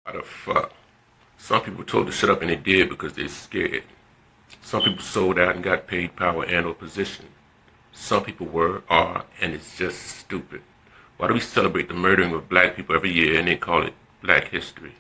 Why the fuck? Some people told to shut up and they did because they're scared. Some people sold out and got paid power and or position. Some people were, are, and it's just stupid. Why do we celebrate the murdering of black people every year and then call it Black History?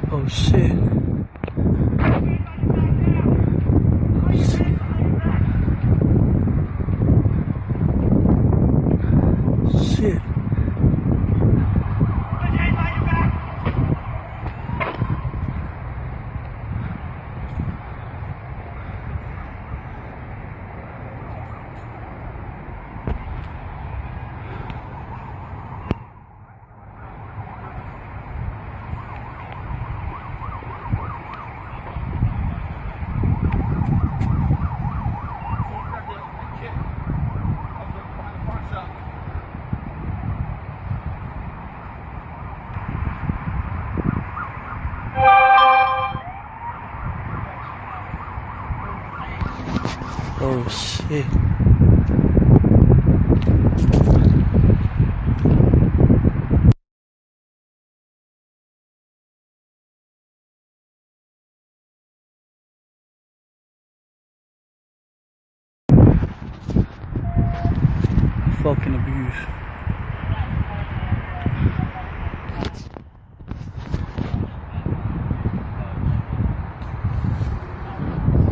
Oh shit. Oh shit. Shit. Oh shit. Fucking abuse.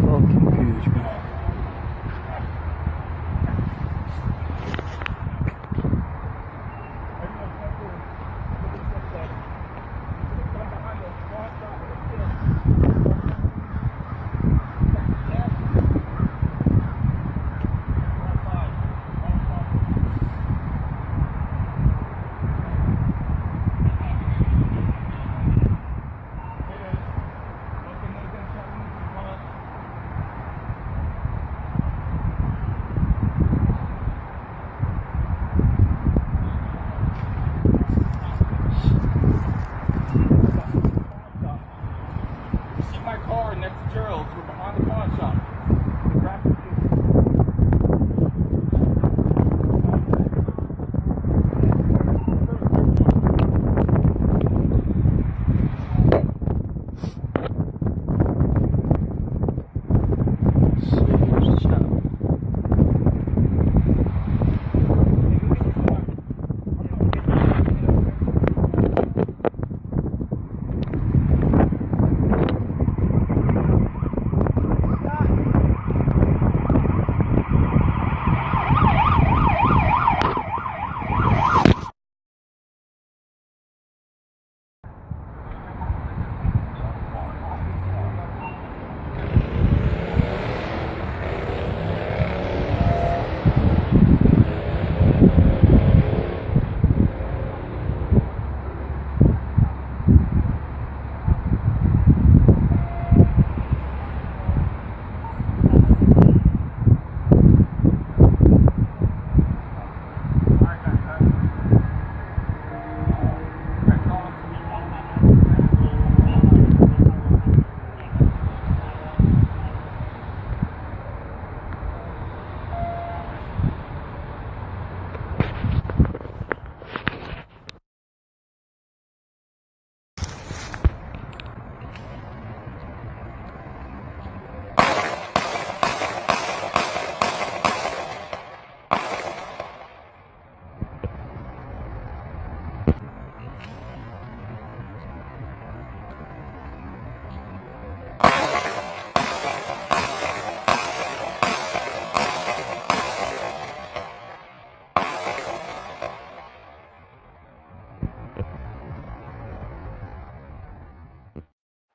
Fucking abuse, man. My car next to Gerald's. We're behind the pawn shop.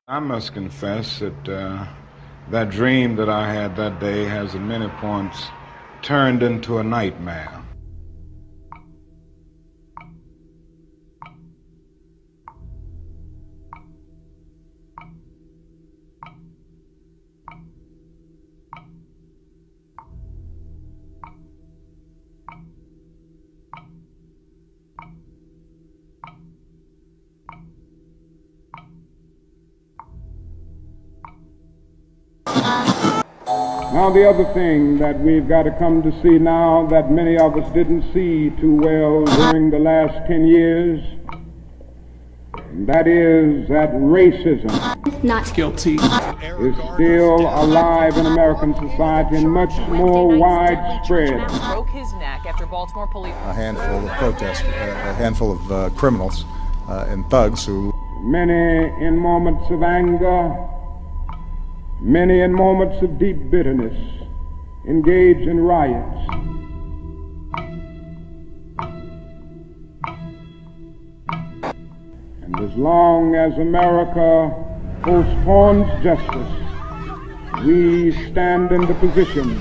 I must confess that that dream that I had that day has at many points turned into a nightmare. Now, the other thing that we've got to come to see now that many of us didn't see too well during the last 10 years, that is that racism Not guilty. is still alive in American society and much more widespread. Broke his neck after Baltimore police. A handful of protesters, a handful of criminals and thugs who. Many in moments of anger, many in moments of deep bitterness, engage in riots. And as long as America postpones justice, we stand in the position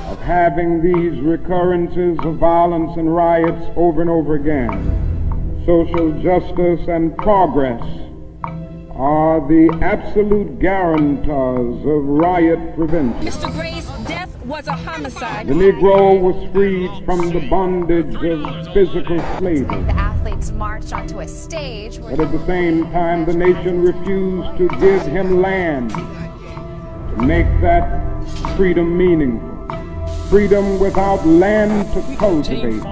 of having these recurrences of violence and riots over and over again. Social justice and progress are the absolute guarantors of riot prevention. Mr. Gray's death was a homicide. The Negro was freed from the bondage of physical slavery. The athletes marched onto a stage. But at the same time, the nation refused to give him land to make that freedom meaningful. Freedom without land to cultivate.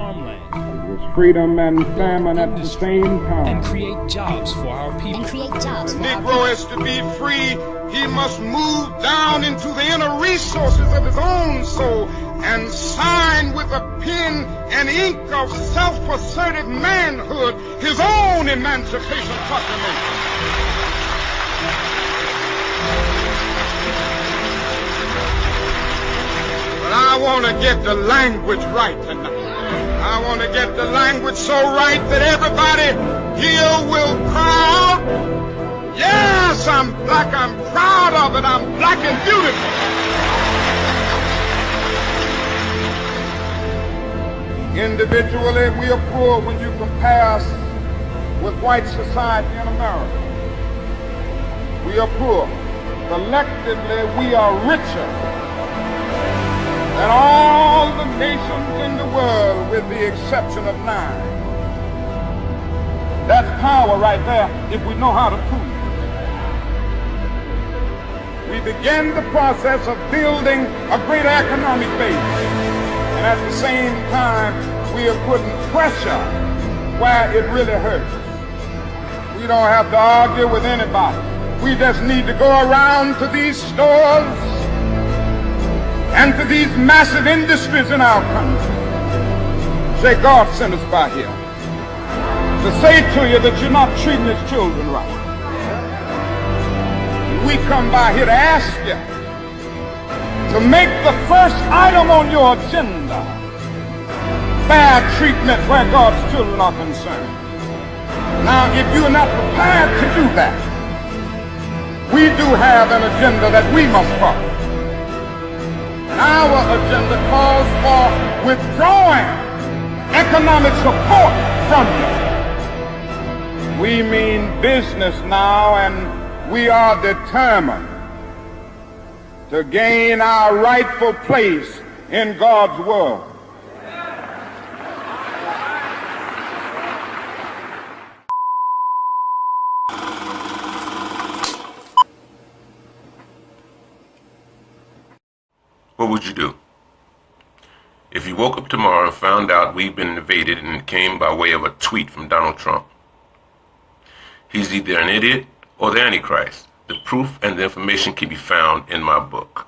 It was freedom and famine at the same time. And create jobs for our people. And create jobs. The Negro is to be free. He must move down into the inner resources of his own soul and sign with a pen and ink of self-assertive manhood his own emancipation proclamation. But I want to get the language right tonight. I want to get the language so right that everybody here will cry out, yes, I'm black, I'm proud of it, I'm black and beautiful. Individually, we are poor when you compare us with white society in America. We are poor. Collectively, we are richer than all the nations in the world with the exception of 9. That's power right there if we know how to prove it. We begin the process of building a greater economic base. And at the same time, we are putting pressure where it really hurts. We don't have to argue with anybody. We just need to go around to these stores and to these massive industries in our country. Say, God sent us by here to say to you that you're not treating his children right. We come by here to ask you to make the first item on your agenda fair treatment where God's children are concerned. Now, if you're not prepared to do that, we do have an agenda that we must follow. And our agenda calls for withdrawing economic support from you. We mean business now, and we are determined to gain our rightful place in God's world. What would you do? If you woke up tomorrow and found out we've been invaded and it came by way of a tweet from Donald Trump? He's either an idiot or the Antichrist. The proof and the information can be found in my book.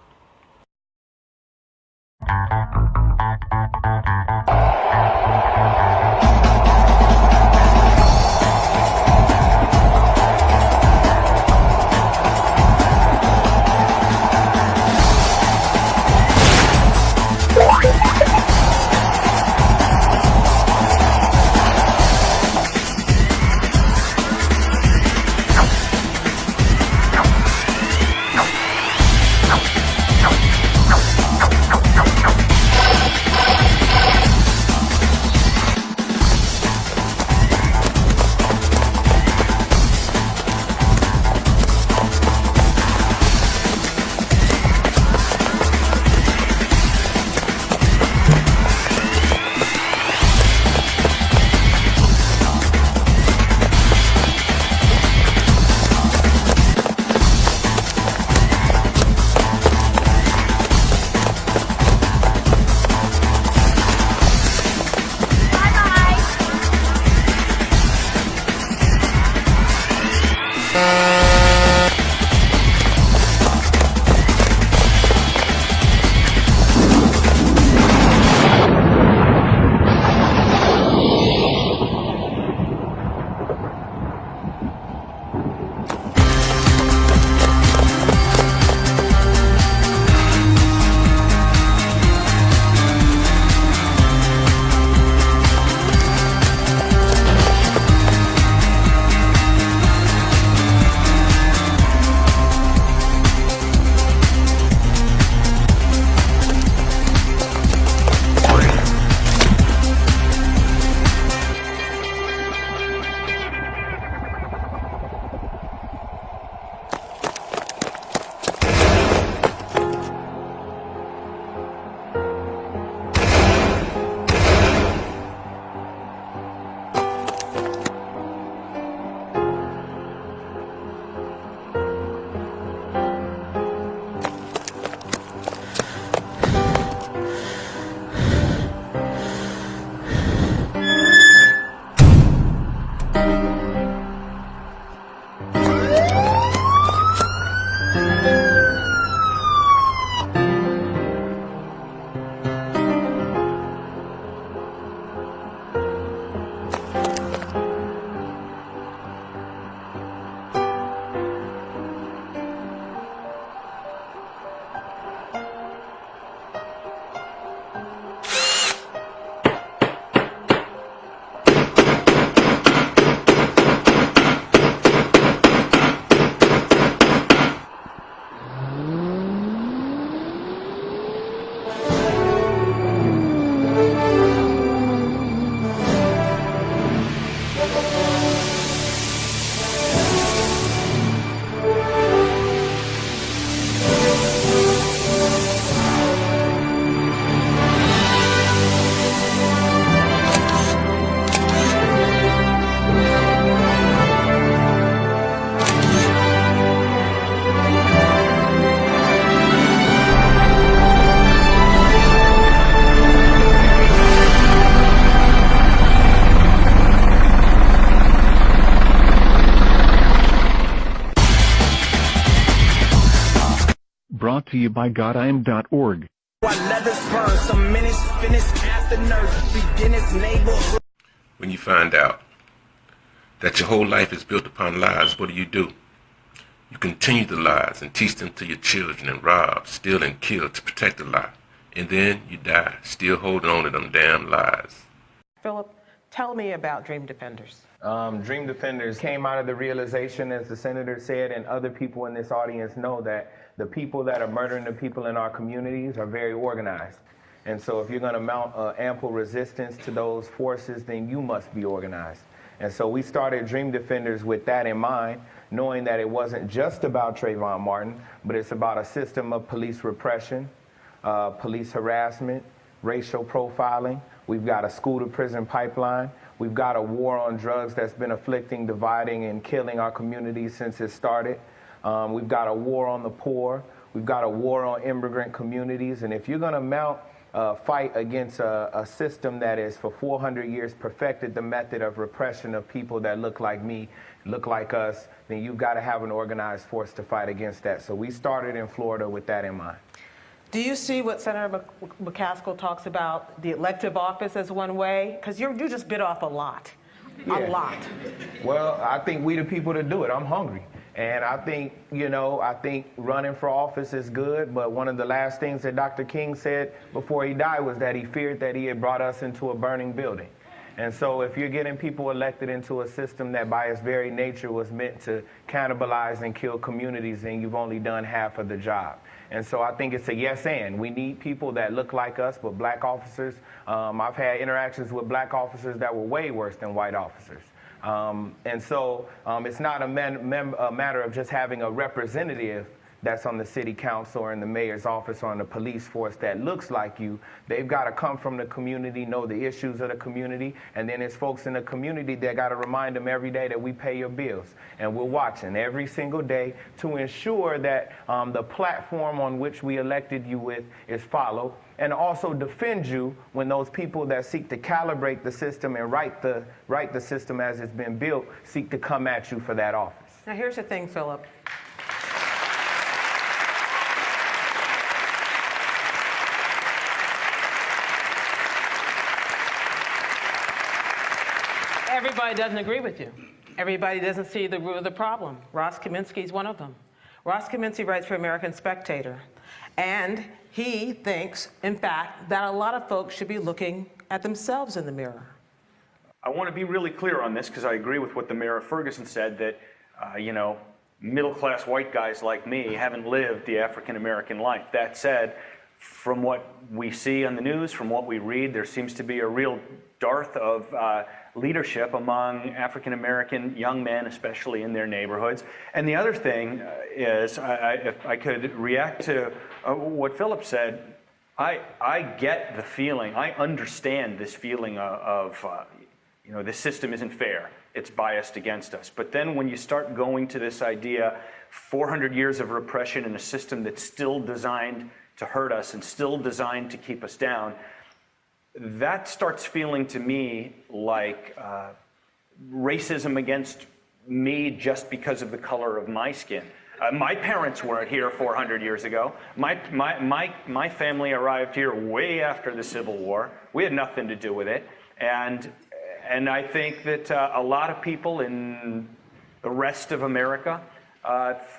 brought to you by GodIam.org. When you find out that your whole life is built upon lies, what do? You continue the lies and teach them to your children and rob, steal, and kill to protect the lie. And then you die, still holding on to them damn lies. Philip, tell me about Dream Defenders. Dream Defenders came out of the realization, as the senator said, and other people in this audience know, that the people that are murdering the people in our communities are very organized. And so if you're going to mount ample resistance to those forces, then you must be organized. And so we started Dream Defenders with that in mind, knowing that it wasn't just about Trayvon Martin, but it's about a system of police repression, police harassment, racial profiling. We've got a school-to-prison pipeline. We've got a war on drugs that's been afflicting, dividing, and killing our communities since it started. We've got a war on the poor. We've got a war on immigrant communities. And if you're going to mount a fight against a system that is for 400 years perfected the method of repression of people that look like me, look like us, then you've got to have an organized force to fight against that. So we started in Florida with that in mind. Do you see what Senator McCaskill talks about, the elective office as one way? Because you just bit off a lot. Yeah. A lot. Well, I think we the people to do it. I'm hungry. And I think, I think running for office is good, but one of the last things that Dr. King said before he died was that he feared that he had brought us into a burning building. And so if you're getting people elected into a system that by its very nature was meant to cannibalize and kill communities, then you've only done half of the job. And so I think it's a yes and. We need people that look like us, but black officers. I've had interactions with black officers that were way worse than white officers. And so it's not a matter of just having a representative that's on the city council or in the mayor's office or in the police force that looks like you. They've got to come from the community, know the issues of the community, and then it's folks in the community that got to remind them every day that we pay your bills. And we're watching every single day to ensure that the platform on which we elected you with is followed, and also defend you when those people that seek to calibrate the system and write the system as it's been built seek to come at you for that office. Now here's the thing, Philip. Everybody doesn't agree with you. Everybody doesn't see the root of the problem. Ross Kaminsky is one of them. Ross Kaminsky writes for American Spectator, and he thinks, in fact, that a lot of folks should be looking at themselves in the mirror. I want to be really clear on this because I agree with what the mayor of Ferguson said, that, middle-class white guys like me haven't lived the African-American life. That said, from what we see on the news, from what we read, there seems to be a real dearth of leadership among African-American young men, especially in their neighborhoods. And the other thing is, if I could react to what Philip said, I get the feeling, I understand this feeling of this system isn't fair. It's biased against us. But then when you start going to this idea, 400 years of repression in a system that's still designed to hurt us and still designed to keep us down, that starts feeling to me like racism against me just because of the color of my skin. My parents weren't here 400 years ago. My family arrived here way after the Civil War. We had nothing to do with it. And I think that a lot of people in the rest of America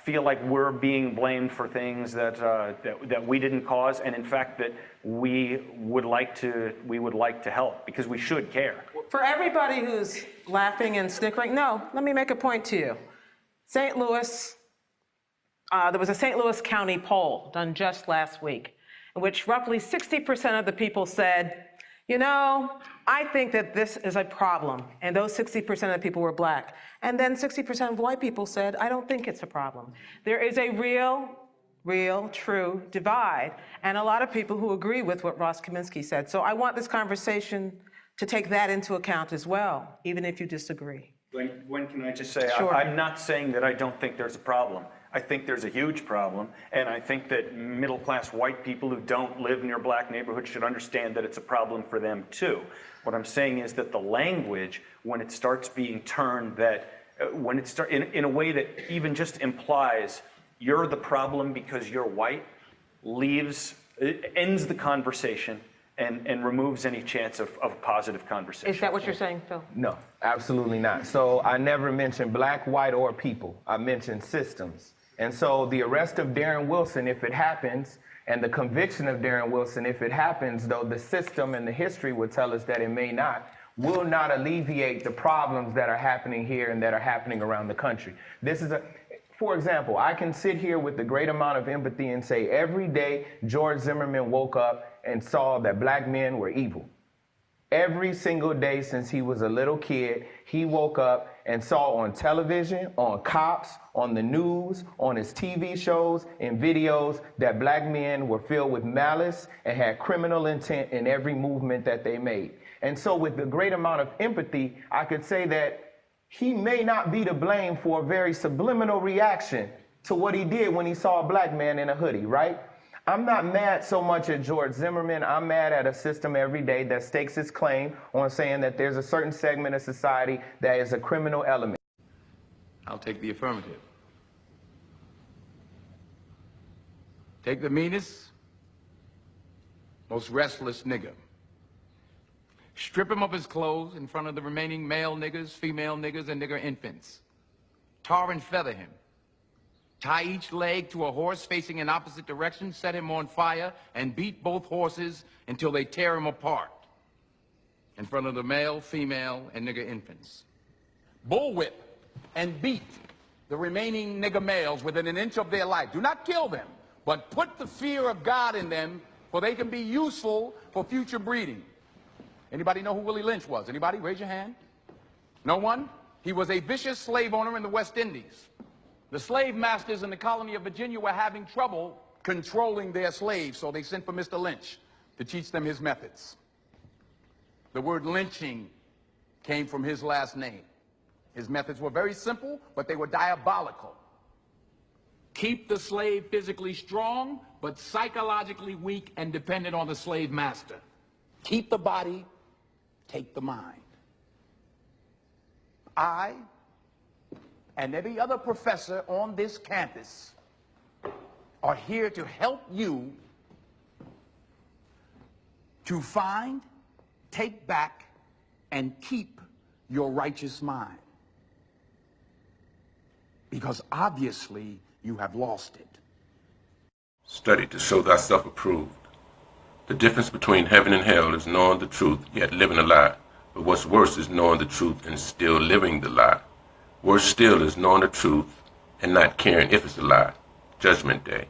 feel like we're being blamed for things that we didn't cause, and in fact that we would like to help because we should care. For everybody who's laughing and snickering, no, let me make a point to you. St. Louis, there was a St. Louis County poll done just last week, in which roughly 60% of the people said, I think that this is a problem. And those 60% of the people were black. And then 60% of white people said, I don't think it's a problem. There is a real, true divide. And a lot of people who agree with what Ross Kaminsky said. So I want this conversation to take that into account as well, even if you disagree. When can I just say, sure. I'm not saying that I don't think there's a problem. I think there's a huge problem, and I think that middle-class white people who don't live near black neighborhoods should understand that it's a problem for them too. What I'm saying is that the language, when it starts being turned in a way that even just implies you're the problem because you're white, ends the conversation and removes any chance of positive conversation. Is that what you're saying, Phil? No, absolutely not. So I never mentioned black, white, or people. I mentioned systems. And so the arrest of Darren Wilson, if it happens, and the conviction of Darren Wilson, if it happens, though the system and the history would tell us that it may not, will not alleviate the problems that are happening here and that are happening around the country. For example, I can sit here with a great amount of empathy and say every day George Zimmerman woke up and saw that black men were evil. Every single day since he was a little kid, he woke up and saw on television, on cops, on the news, on his TV shows and videos that black men were filled with malice and had criminal intent in every movement that they made. And so with the great amount of empathy, I could say that he may not be to blame for a very subliminal reaction to what he did when he saw a black man in a hoodie, right? I'm not mad so much at George Zimmerman. I'm mad at a system every day that stakes its claim on saying that there's a certain segment of society that is a criminal element. I'll take the affirmative. Take the meanest, most restless nigger. Strip him of his clothes in front of the remaining male niggers, female niggers, and nigger infants. Tar and feather him. Tie each leg to a horse facing in opposite direction, set him on fire, and beat both horses until they tear him apart in front of the male, female, and nigger infants. Bullwhip and beat the remaining nigger males within an inch of their life. Do not kill them, but put the fear of God in them, for they can be useful for future breeding. Anybody know who Willie Lynch was? Anybody? Raise your hand. No one? He was a vicious slave owner in the West Indies. The slave masters in the colony of Virginia were having trouble controlling their slaves, so they sent for Mr. Lynch to teach them his methods. The word lynching came from his last name. His methods were very simple, but they were diabolical. Keep the slave physically strong, but psychologically weak and dependent on the slave master. Keep the body, take the mind. I and every other professor on this campus are here to help you to find, take back, and keep your righteous mind. Because obviously you have lost it. Study to show thyself approved. The difference between heaven and hell is knowing the truth, yet living a lie. But what's worse is knowing the truth and still living the lie. Worse still is knowing the truth and not caring if it's a lie. Judgment Day.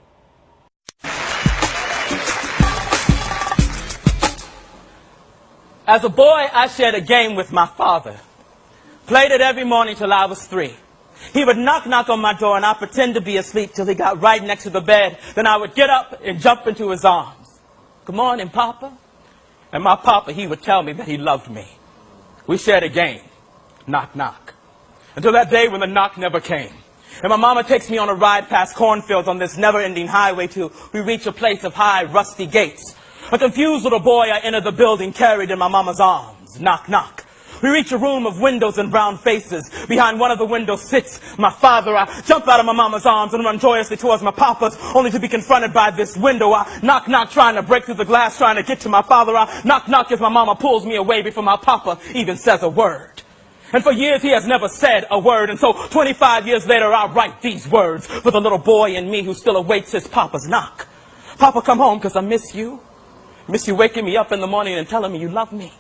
As a boy, I shared a game with my father. Played it every morning till I was 3. He would knock on my door and I'd pretend to be asleep till he got right next to the bed. Then I would get up and jump into his arms. Good morning, Papa. And my papa, he would tell me that he loved me. We shared a game. Knock, knock. Until that day when the knock never came. And my mama takes me on a ride past cornfields on this never-ending highway till we reach a place of high, rusty gates. A confused little boy, I enter the building carried in my mama's arms. Knock, knock. We reach a room of windows and brown faces. Behind one of the windows sits my father. I jump out of my mama's arms and run joyously towards my papa's, only to be confronted by this window. I knock, knock, trying to break through the glass, trying to get to my father. I knock, knock as my mama pulls me away before my papa even says a word. And for years he has never said a word. And so 25 years later I write these words for the little boy in me who still awaits his papa's knock. Papa, come home because I miss you. Miss you waking me up in the morning and telling me you love me.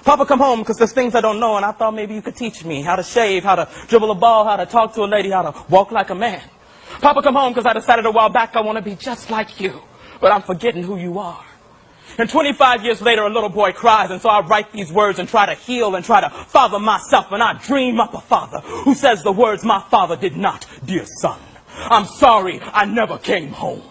Papa, come home because there's things I don't know and I thought maybe you could teach me. How to shave, how to dribble a ball, how to talk to a lady, how to walk like a man. Papa, come home because I decided a while back I want to be just like you. But I'm forgetting who you are. And 25 years later, a little boy cries, and so I write these words and try to heal and try to father myself, and I dream up a father who says the words my father did not. Dear son, I'm sorry I never came home.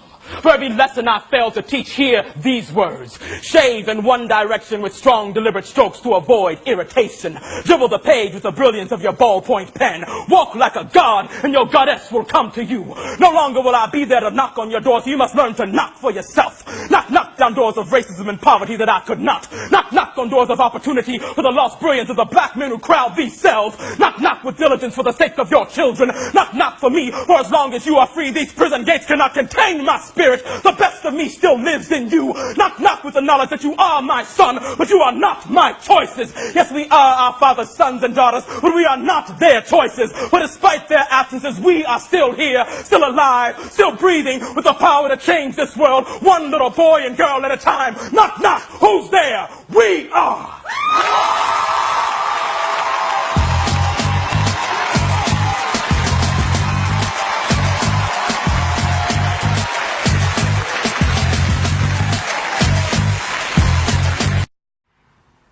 For every lesson I failed to teach, hear these words. Shave in one direction with strong, deliberate strokes to avoid irritation. Dribble the page with the brilliance of your ballpoint pen. Walk like a god, and your goddess will come to you. No longer will I be there to knock on your door, so you must learn to knock for yourself. Knock, knock. down doors of racism and poverty that I could not. Knock, knock on doors of opportunity for the lost brilliance of the black men who crowd these cells. Knock, knock with diligence for the sake of your children. Knock, knock for me, for as long as you are free, these prison gates cannot contain my spirit. The best of me still lives in you. Knock, knock with the knowledge that you are my son, but you are not my choices. Yes, we are our father's sons and daughters, but we are not their choices. But despite their absences, we are still here, still alive, still breathing, with the power to change this world, one little boy and girl at a time. Knock, knock, who's there? We are.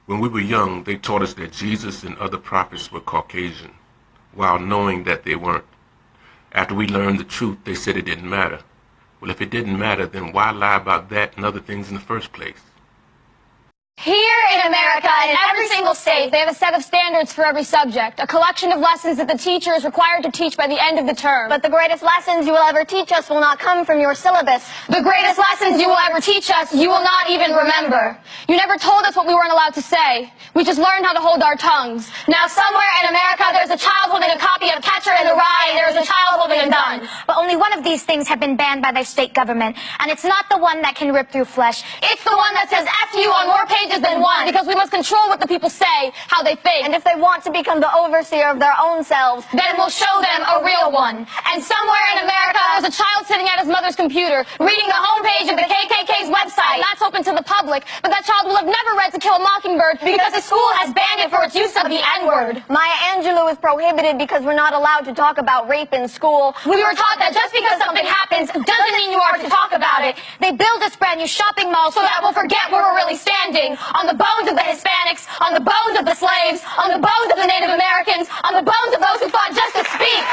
When we were young, they taught us that Jesus and other prophets were Caucasian, while knowing that they weren't. After we learned the truth, they said it didn't matter. Well, if it didn't matter, then why lie about that and other things in the first place? Here in America, in every single state, they have a set of standards for every subject, a collection of lessons that the teacher is required to teach by the end of the term. But the greatest lessons you will ever teach us will not come from your syllabus. The greatest lessons you will ever teach us, you will not even remember. You never told us what we weren't allowed to say. We just learned how to hold our tongues. Now, somewhere in America, there's a child holding a copy of Catcher in the Rye, and there's a child holding a gun. But only one of these things have been banned by their state government, and it's not the one that can rip through flesh. It's the one that says F you on more pages than one, because we must control what the people say, how they think. And if they want to become the overseer of their own selves, then we'll show them a real one. And somewhere in America, there's a child sitting at his mother's computer, reading the homepage of the KKK's website. That's open to the public, but that child will have never read To Kill a Mockingbird because the school has banned it for its use of the N-word. Maya Angelou is prohibited because we're not allowed to talk about rape in school. We were taught that just because something happens doesn't mean you are to talk about it. They build us brand new shopping malls so that we'll forget where we're really standing. On the bones of the Hispanics, on the bones of the slaves, on the bones of the Native Americans, on the bones of those who fought just to speak.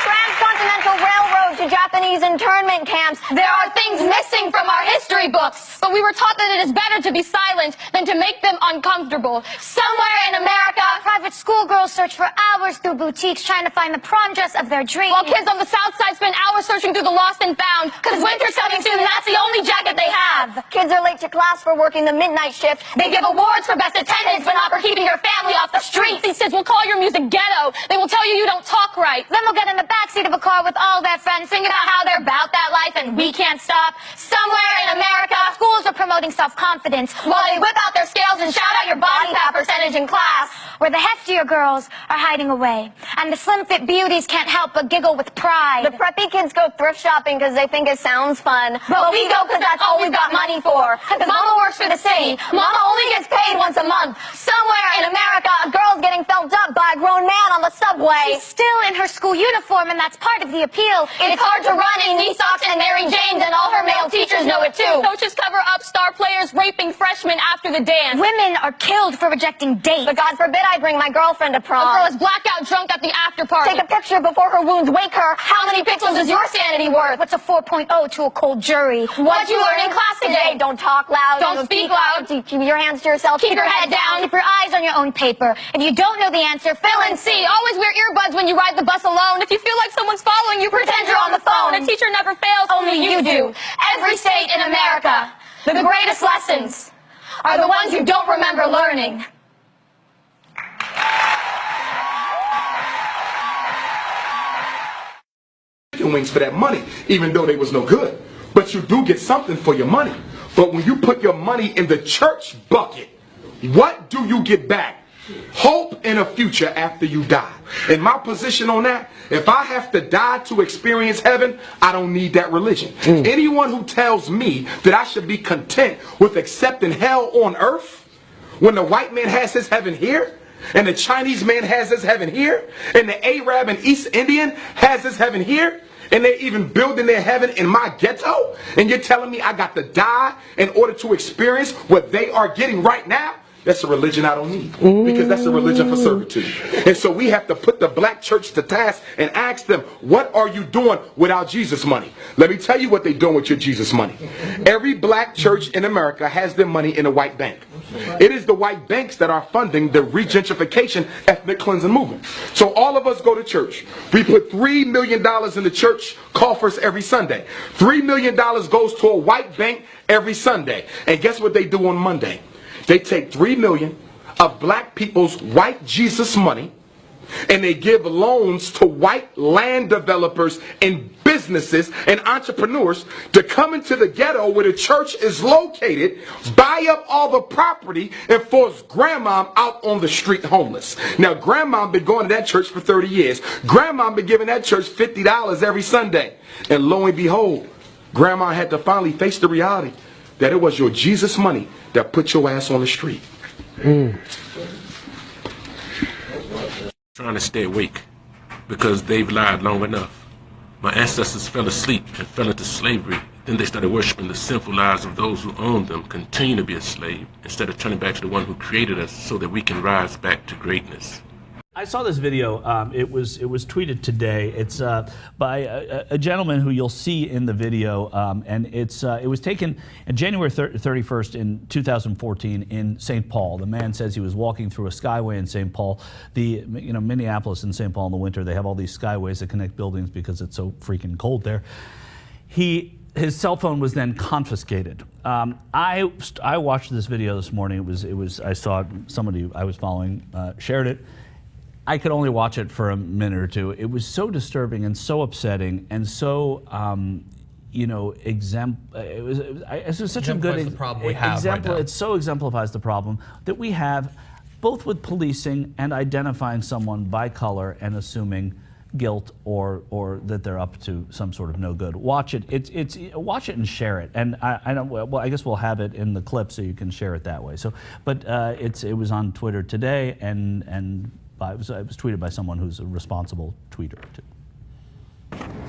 Transcontinental railroad to Japanese internment camps. There are things missing from our history books. But we were taught that it is better to be silent than to make them uncomfortable. Somewhere in America, private schoolgirls search for hours through boutiques trying to find the prom dress of their dreams. While kids on the south side spend hours searching through the lost and found, because winter's coming soon and that's the only jacket they have. Kids are late to class for working the midnight shift. They give awards for best attendance, but not for keeping your family off the streets. These kids will call your music ghetto. They will tell you don't talk right. Then they'll get in the backseat of a car with all their friends, singing about how they're about that life and we can't stop. Somewhere in America, schools are promoting self-confidence while they whip out their scales and shout out your body fat percentage in class. Where the heftier girls are hiding away, and the slim-fit beauties can't help but giggle with pride. The preppy kids go thrift shopping because they think it sounds fun. But we go because that's all we've got money for. Because Mama works for the city. Mama only gets paid once a month. Somewhere in America, a girl's getting felt up by a grown man on the subway. She's still in her school uniform, and that's part of the appeal. It's hard to run in knee socks and Mary Janes, and all her male teachers know it too. Coaches cover up star players raping freshmen after the dance. Women are killed for rejecting dates. But God forbid I bring my girlfriend to prom. A girl is blackout drunk at the after party. Take a picture before her wounds wake her. How many pixels is your sanity worth? What's a 4.0 to a cold jury? What you learn in class today? Don't talk loud. Don't speak loud. Keep your hands to yourself. Keep your head down. Keep your eyes on your own paper. If you don't know the answer, fill in C. Always wear earbuds when you ride the bus alone. If you feel like someone's following you, pretend you're on the phone. A teacher never fails. Only you do. Every state in America, the greatest lessons are the ones you don't remember learning. Chicken wings for that money, even though they was no good. But you do get something for your money. But when you put your money in the church bucket, what do you get back? Hope in a future after you die. In my position on that, if I have to die to experience heaven, I don't need that religion. Anyone who tells me that I should be content with accepting hell on earth, when the white man has his heaven here, and the Chinese man has his heaven here, and the Arab and East Indian has his heaven here, and they're even building their heaven in my ghetto, and you're telling me I got to die in order to experience what they are getting right now? That's a religion I don't need, because that's a religion for servitude. And so we have to put the black church to task and ask them, what are you doing without Jesus money? Let me tell you what they're doing with your Jesus money. Every black church in America has their money in a white bank. It is the white banks that are funding the regentrification ethnic cleansing movement. So all of us go to church. We put $3 million in the church coffers every Sunday. $3 million goes to a white bank every Sunday. And guess what they do on Monday? They take $3 million of black people's white Jesus money and they give loans to white land developers and businesses and entrepreneurs to come into the ghetto where the church is located, buy up all the property, and force grandma out on the street homeless. Now, grandma been going to that church for 30 years. Grandma been giving that church $50 every Sunday. And lo and behold, grandma had to finally face the reality that it was your Jesus money that put your ass on the street. Trying to stay awake because they've lied long enough. My ancestors fell asleep and fell into slavery. Then they started worshiping the sinful lives of those who owned them, continue to be a slave, instead of turning back to the one who created us so that we can rise back to greatness. I saw this video. It was tweeted today. It's by a gentleman who you'll see in the video, and it was taken on January 31st in 2014 in St. Paul. The man says he was walking through a skyway in St. Paul. Minneapolis and St. Paul in the winter, they have all these skyways that connect buildings because it's so freaking cold there. His cell phone was then confiscated. I watched this video this morning. I saw somebody I was following shared it. I could only watch it for a minute or two. It was so disturbing and so upsetting and so, it was such a good example. It so exemplifies the problem that we have both with policing and identifying someone by color and assuming guilt or that they're up to some sort of no good. Watch it. Watch it and share it. And I guess we'll have it in the clip so you can share it that way. So, but it was on Twitter today and. It was tweeted by someone who's a responsible tweeter too.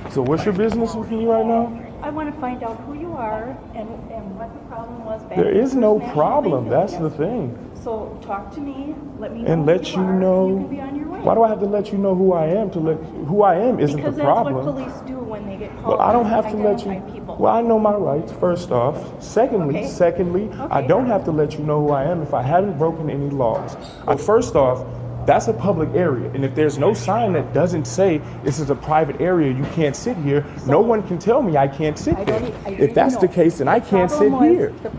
So what's your business with me right now? I want to find out who you are and what the problem was back There is no problem. That's the thing. So talk to me. Let me know. And let you know. You can be on your way. Why do I have to let you know who I am? Who I am isn't the problem. Because that's what police do when they get called. Well, I don't have to let you. People. Well, I know my rights. First off. Secondly, I don't have to let you know who I am if I haven't broken any laws. First off. That's a public area, and if there's no sign that doesn't say this is a private area, you can't sit here, no one can tell me I can't sit there. If that's the case, then I can't sit here. The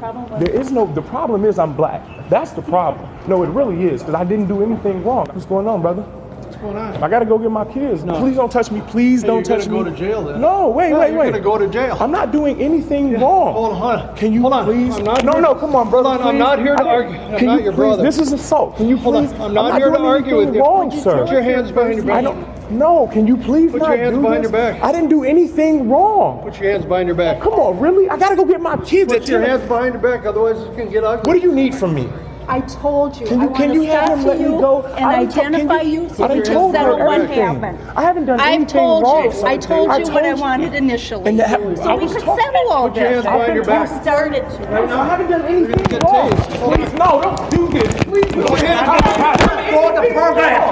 problem is I'm black. That's the problem. No, it really is, because I didn't do anything wrong. What's going on, brother? What's going on? I gotta go get my kids. No. Please don't touch me. Please don't touch me. You're gonna go to jail then. No, wait. You're gonna go to jail. I'm not doing anything wrong. Hold on. Can you please? No, come on, brother. Hold on, I'm not here to argue. I'm not your brother. This is assault. Can you please? I'm not here to argue with you. Wrong, sir. Put your hands behind your back. No, can you please Put your hands behind your back. I didn't do anything wrong. Put your hands behind your back. Come on, really? I gotta go get my kids. Put your hands behind your back, otherwise it's gonna get ugly. What do you need from me? I told you. Can you have him let me go and identify you so you can settle what happened. I haven't done anything wrong. I told you what I wanted initially, so we could settle all this. You started to. I haven't done anything wrong. Please, no, don't do this. Please, put your hands behind your back.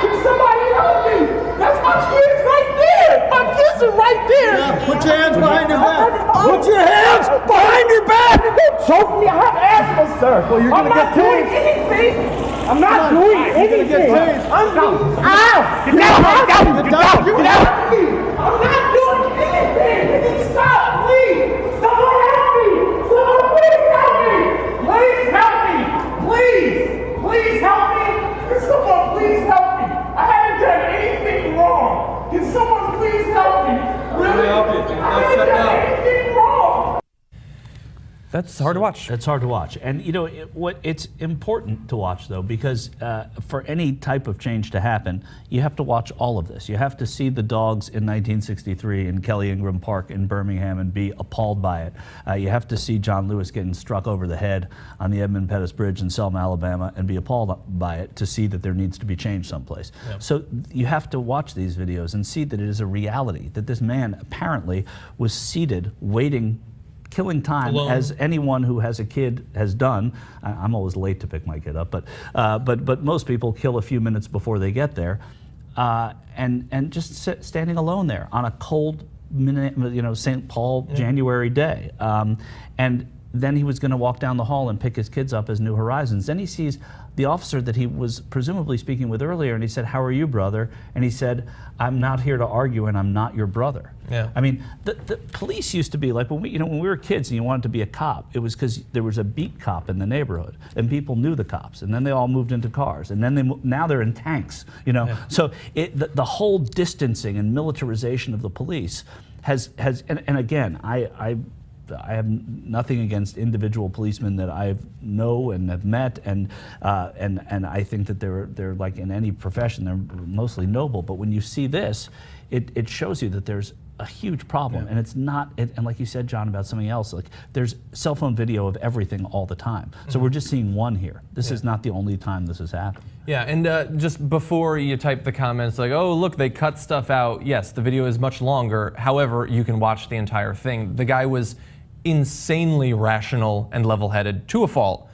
Can somebody help me? That's my kids right there. My kids are right there. Yeah, put your hands behind your back. Put your hands behind your back. Don't choke me. I have asthma, sir. Well, you're gonna get tased. I'm not doing anything. You're gonna get tased. I'm not. Ow! Get down! I'm not doing anything. Stop, please. Someone help me. Someone please help me. Please help me. Please help me. Can someone please help me? I haven't done anything wrong. Can someone please help me? Really? I haven't done anything wrong. That's hard to watch. That's hard to watch. And it's important to watch though, because for any type of change to happen, you have to watch all of this. You have to see the dogs in 1963 in Kelly Ingram Park in Birmingham and be appalled by it. You have to see John Lewis getting struck over the head on the Edmund Pettus Bridge in Selma, Alabama, and be appalled by it to see that there needs to be change someplace. Yep. So you have to watch these videos and see that it is a reality, that this man apparently was seated waiting killing time Alone. as anyone who has a kid has done. I'm always late to pick my kid up, but most people kill a few minutes before they get there, and just standing alone there on a cold, St. Paul January day, and then he was going to walk down the hall and pick his kids up as New Horizons. Then he sees the officer that he was presumably speaking with earlier, and he said, "How are you, brother?" And he said, "I'm not here to argue, and I'm not your brother." Yeah. I mean, the police used to be like when we were kids and you wanted to be a cop. It was because there was a beat cop in the neighborhood, and people knew the cops, and then they all moved into cars, and then now they're in tanks. So the whole distancing and militarization of the police has and again, I have nothing against individual policemen that I know and have met, and I think that they're like in any profession, they're mostly noble. But when you see this, it shows you that there's a huge problem, and it's not. And like you said, John, about something else, like there's cell phone video of everything all the time. So we're just seeing one here. This is not the only time this has happened. Yeah, and just before you type the comments like, oh, look, they cut stuff out. Yes, the video is much longer. However, you can watch the entire thing. The guy was insanely rational and level-headed to a fault.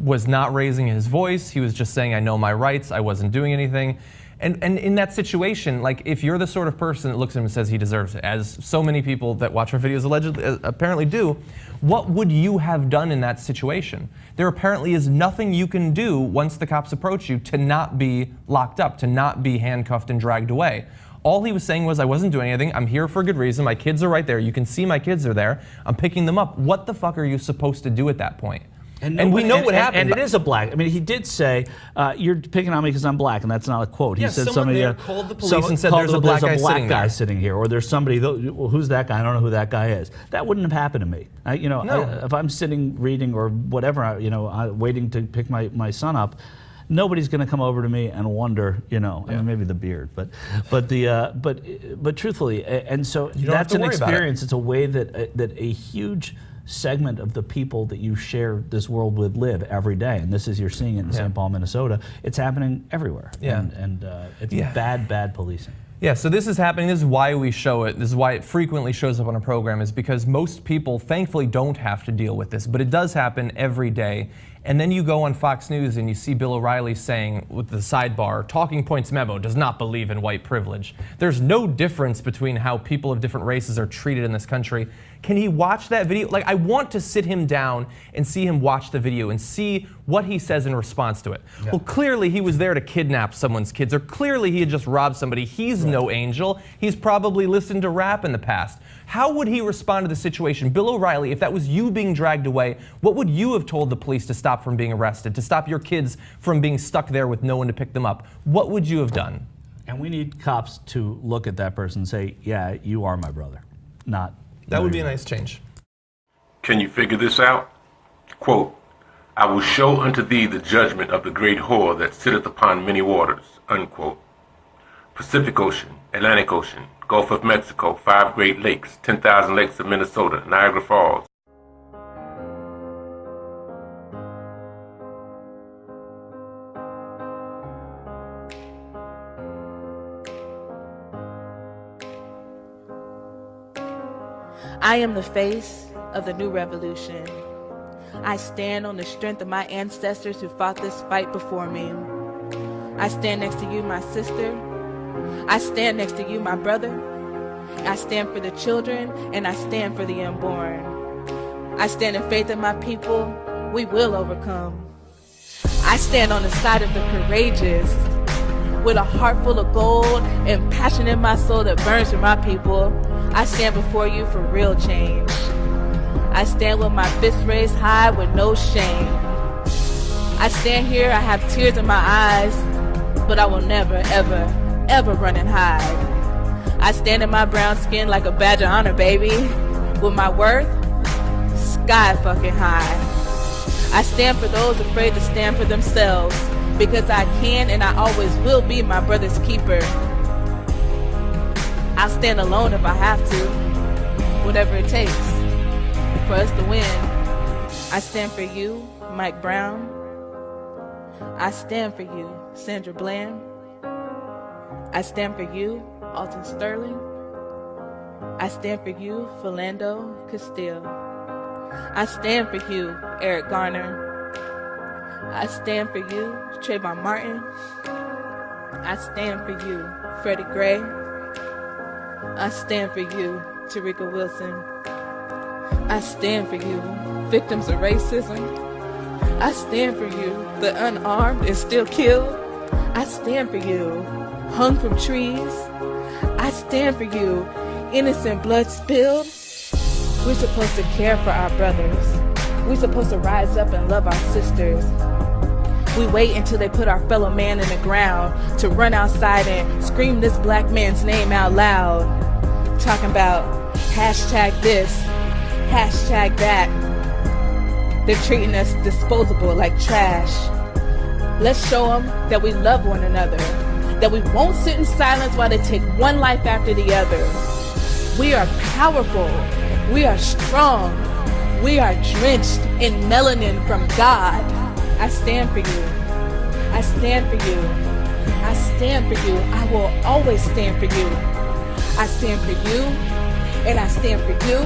Was not raising his voice. He was just saying, I know my rights. I wasn't doing anything. And in that situation, like if you're the sort of person that looks at him and says he deserves it, as so many people that watch our videos apparently do, what would you have done in that situation? There apparently is nothing you can do once the cops approach you to not be locked up, to not be handcuffed and dragged away. All he was saying was, I wasn't doing anything. I'm here for a good reason. My kids are right there. You can see my kids are there. I'm picking them up. What the fuck are you supposed to do at that point? And we know what happened. And it is a black. I mean, he did say, "You're picking on me because I'm black," and that's not a quote. He said someone there called the police and said, "There's a black guy sitting here," or "There's somebody." Well, who's that guy? I don't know who that guy is. That wouldn't have happened to me. If I'm sitting reading or whatever, waiting to pick my son up, nobody's going to come over to me and wonder, I mean, maybe the beard, but truthfully, and so that's an experience. It's a way that a huge segment of the people that you share this world with live every day, and this is you're seeing it in St. Paul, Minnesota. It's happening everywhere, and it's bad policing. Yeah, so this is happening. This is why we show it. This is why it frequently shows up on a program, is because most people, thankfully, don't have to deal with this, but it does happen every day. And then you go on Fox News and you see Bill O'Reilly saying with the sidebar, Talking Points memo does not believe in white privilege. There's no difference between how people of different races are treated in this country. Can he watch that video? Like, I want to sit him down and see him watch the video and see what he says in response to it. Yeah. Well, clearly he was there to kidnap someone's kids, or clearly he had just robbed somebody. He's no angel. He's probably listened to rap in the past. How would he respond to the situation? Bill O'Reilly, if that was you being dragged away, what would you have told the police to stop from being arrested, to stop your kids from being stuck there with no one to pick them up? What would you have done? And we need cops to look at that person and say, yeah, you are my brother, not... That would be a nice change. Can you figure this out? Quote, I will show unto thee the judgment of the great whore that sitteth upon many waters, unquote. Pacific Ocean, Atlantic Ocean, Gulf of Mexico, 5 Great Lakes, 10,000 lakes of Minnesota, Niagara Falls. I am the face of the new revolution. I stand on the strength of my ancestors who fought this fight before me. I stand next to you, my sister. I stand next to you, my brother. I stand for the children, and I stand for the unborn. I stand in faith in my people. We will overcome. I stand on the side of the courageous, with a heart full of gold and passion in my soul that burns for my people. I stand before you for real change. I stand with my fist raised high with no shame. I stand here, I have tears in my eyes, but I will never, ever, ever run and hide. I stand in my brown skin like a badge of honor, baby, with my worth sky fucking high. I stand for those afraid to stand for themselves, because I can and I always will be my brother's keeper. I'll stand alone if I have to, whatever it takes for us to win. I stand for you, Mike Brown. I stand for you, Sandra Bland. I stand for you, Alton Sterling. I stand for you, Philando Castile. I stand for you, Eric Garner. I stand for you, Trayvon Martin. I stand for you, Freddie Gray. I stand for you, Tarika Wilson. I stand for you, victims of racism. I stand for you, the unarmed and still killed. I stand for you, hung from trees. I stand for you, innocent blood spilled. We're supposed to care for our brothers. We're supposed to rise up and love our sisters. We wait until they put our fellow man in the ground to run outside and scream this black man's name out loud. Talking about hashtag this, hashtag that. They're treating us disposable like trash. Let's show them that we love one another, that we won't sit in silence while they take one life after the other. We are powerful. We are strong. We are drenched in melanin from God. I stand for you. I stand for you. I stand for you. I will always stand for you. I stand for you. And I stand for you.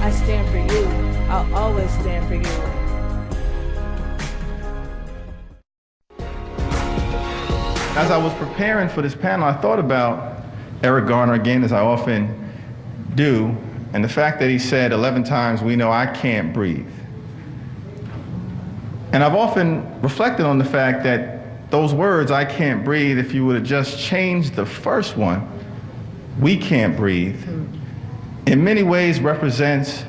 I stand for you. I'll always stand for you. As I was preparing for this panel, I thought about Eric Garner again, as I often do, and the fact that he said 11 times, "We know I can't breathe." And I've often reflected on the fact that those words, "I can't breathe," if you would have just changed the first one, "We can't breathe," in many ways represents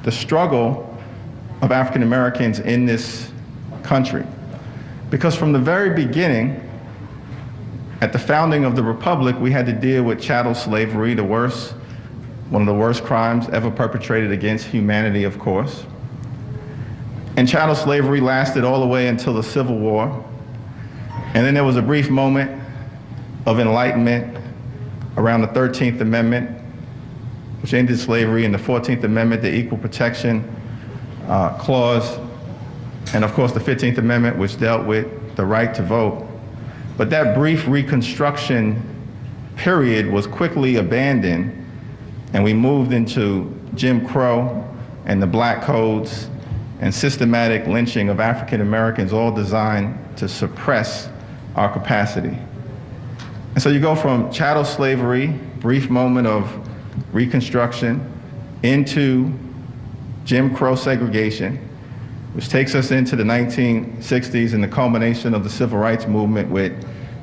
the struggle of African Americans in this country. Because from the very beginning, at the founding of the Republic, we had to deal with chattel slavery, one of the worst crimes ever perpetrated against humanity, of course. And chattel slavery lasted all the way until the Civil War. And then there was a brief moment of enlightenment around the 13th Amendment, which ended slavery, and the 14th Amendment, the Equal Protection Clause, and of course the 15th Amendment, which dealt with the right to vote. But that brief Reconstruction period was quickly abandoned, and we moved into Jim Crow and the Black Codes and systematic lynching of African Americans, all designed to suppress our capacity. And so you go from chattel slavery, brief moment of Reconstruction, into Jim Crow segregation, which takes us into the 1960s and the culmination of the Civil Rights Movement with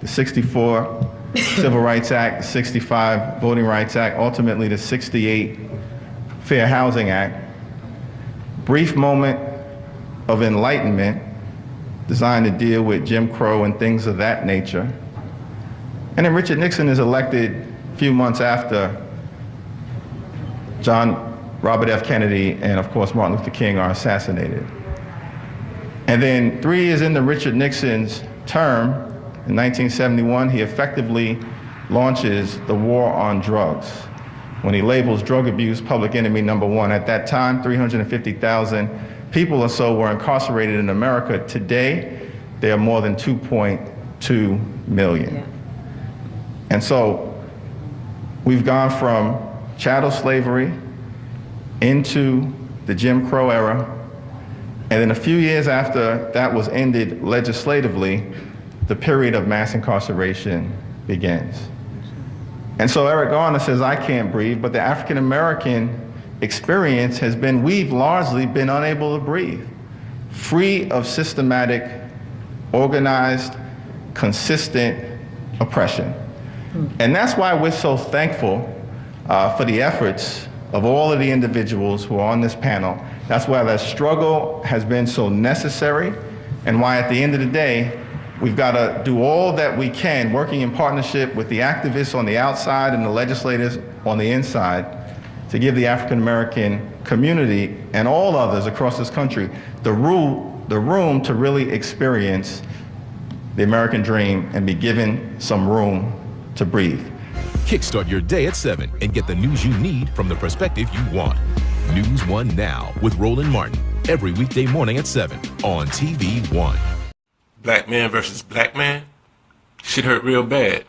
the 64 Civil Rights Act, the 65 Voting Rights Act, ultimately the 68 Fair Housing Act. Brief moment of enlightenment designed to deal with Jim Crow and things of that nature. And then Richard Nixon is elected a few months after Robert F. Kennedy and of course Martin Luther King are assassinated. And then 3 years into Richard Nixon's term, in 1971, he effectively launches the war on drugs when he labels drug abuse public enemy #1. At that time, 350,000 people or so were incarcerated in America. Today, there are more than 2.2 million. Yeah. And so we've gone from chattel slavery into the Jim Crow era, and then a few years after that was ended legislatively, the period of mass incarceration begins. And so Eric Garner says, "I can't breathe," but the African American experience has been, we've largely been unable to breathe, free of systematic, organized, consistent oppression. And that's why we're so thankful for the efforts of all of the individuals who are on this panel. That's why that struggle has been so necessary, and why at the end of the day, we've got to do all that we can, working in partnership with the activists on the outside and the legislators on the inside, to give the African American community and all others across this country the room to really experience the American dream and be given some room to breathe. Kickstart your day at 7 and get the news you need from the perspective you want. News 1 Now with Roland Martin, every weekday morning at 7 on TV 1. Black man versus black man? Shit hurt real bad.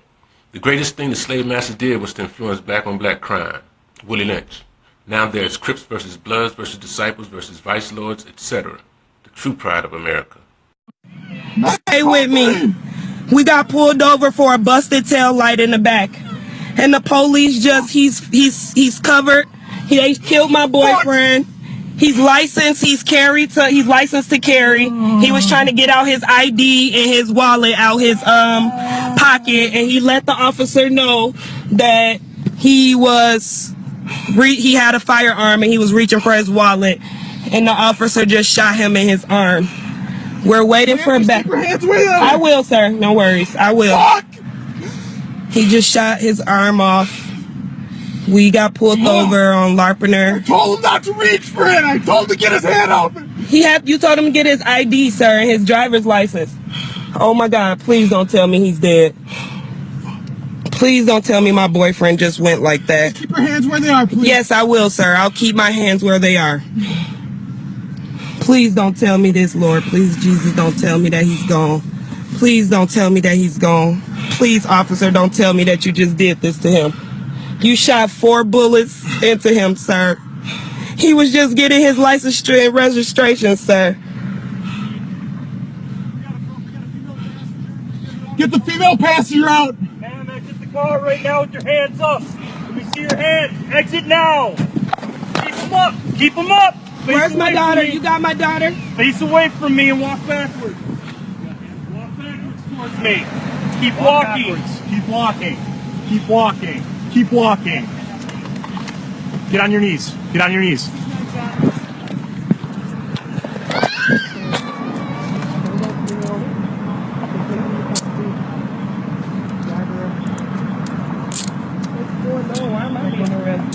The greatest thing the slave masters did was to influence black on black crime. Willie Lynch. Now there's Crips versus Bloods versus Disciples versus Vice Lords, etc. The true pride of America. Stay with me. We got pulled over for a busted tail light in the back. And the police just, he's covered. They killed my boyfriend. He's licensed, he's licensed to carry. He was trying to get out his ID and his wallet out his pocket, and he let the officer know that he had a firearm and he was reaching for his wallet, and the officer just shot him in his arm. We're waiting for a back. I will, sir. No worries. I will. Fuck! He just shot his arm off. We got pulled over on Larpener. I told him not to reach for it. I told him to get his hand open. You told him to get his ID, sir, and his driver's license. Oh my God, please don't tell me he's dead. Please don't tell me my boyfriend just went like that. Keep your hands where they are, please. Yes, I will, sir. I'll keep my hands where they are. Please don't tell me this, Lord. Please, Jesus, don't tell me that he's gone. Please don't tell me that he's gone. Please, officer, don't tell me that you just did this to him. You shot 4 bullets into him, sir. He was just getting his license and registration, sir. Get the female passenger out. Ma'am, exit the car right now with your hands up. Let me see your hands. Exit now. Keep them up. Keep them up. Where's my daughter? You got my daughter? Face away from me and walk backwards. Walk backwards towards me. Keep walking. Keep walking. Keep walking. Keep walking. Get on your knees. Get on your knees.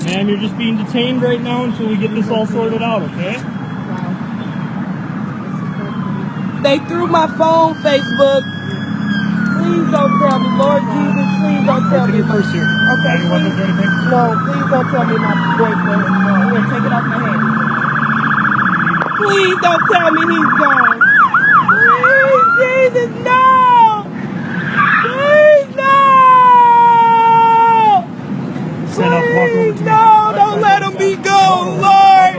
Ma'am, you're just being detained right now until we get this all sorted out, okay? They threw my phone, Facebook. Please don't tell me, Lord Jesus, please don't tell me. Purse here. Okay, Any weapons or anything? No, please don't tell me my boyfriend is gone. Here, take it off my hand. Please don't tell me he's gone. Please, Jesus, no! Please, no! Please, no! Don't let him be gone, Lord!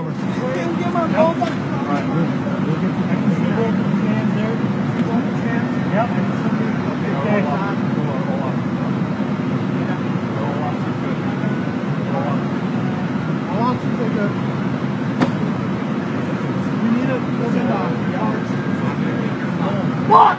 Can you get my phone back? What?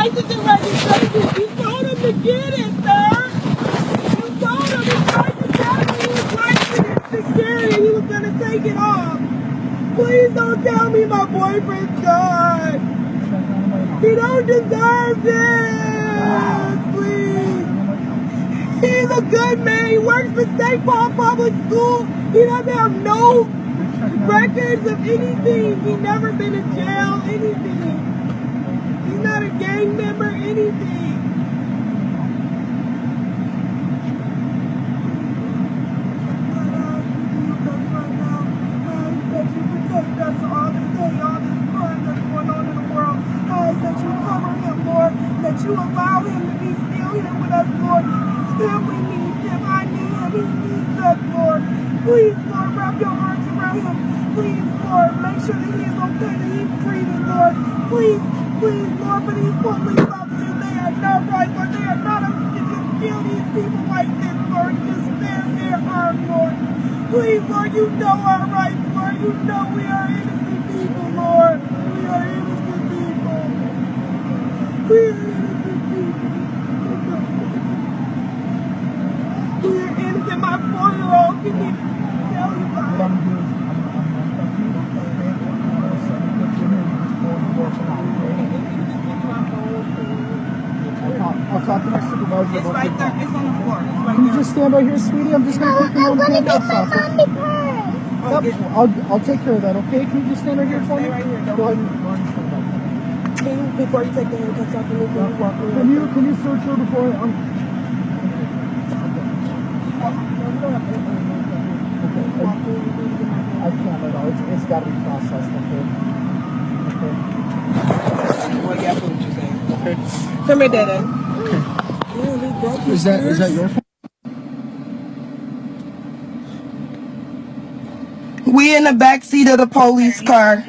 License and registration. You told him to get it, sir. You told him he tried to tell me he was licensed to carry and he was going to take it off. Please don't tell me my boyfriend's gone. He don't deserve this. Please. He's a good man. He works for St. Paul Public School. He doesn't have no records of anything. He's never been in jail, anything. He's not a gang member, anything. That you allow him to be still here with us, Lord. His family needs him. I need him. He needs us, Lord. Please, Lord, wrap your arms around him. Please, Lord, make sure that he is okay, that he's breathing, Lord. Please, please, Lord, for these police officers, they are not right, Lord. They are not up to just kill these people like this, Lord. Just stand their arm, Lord. Please, Lord, you know our rights, Lord. You know we are innocent people, Lord. We are innocent people. We are innocent people. We are innocent. My 4-year-old can even tell you about it. I'll talk to my supervisor. It's right there. It's on the floor. It's right Can you there. just stand right here, sweetie? I'm just going to quickly I'm run gonna the get my officer. mommy purse. I'll take care of that, okay? Can you just stand right here for me? Stay right here. Go ahead and stand back. Can you, before you take the handcuffs off of me, can you walk me? Can you search her before I... I can't at all. It's got to be processed, okay? Well, yeah, I what you're saying. Okay. Come here, Dada. Is that your phone? We in the back seat of the police car.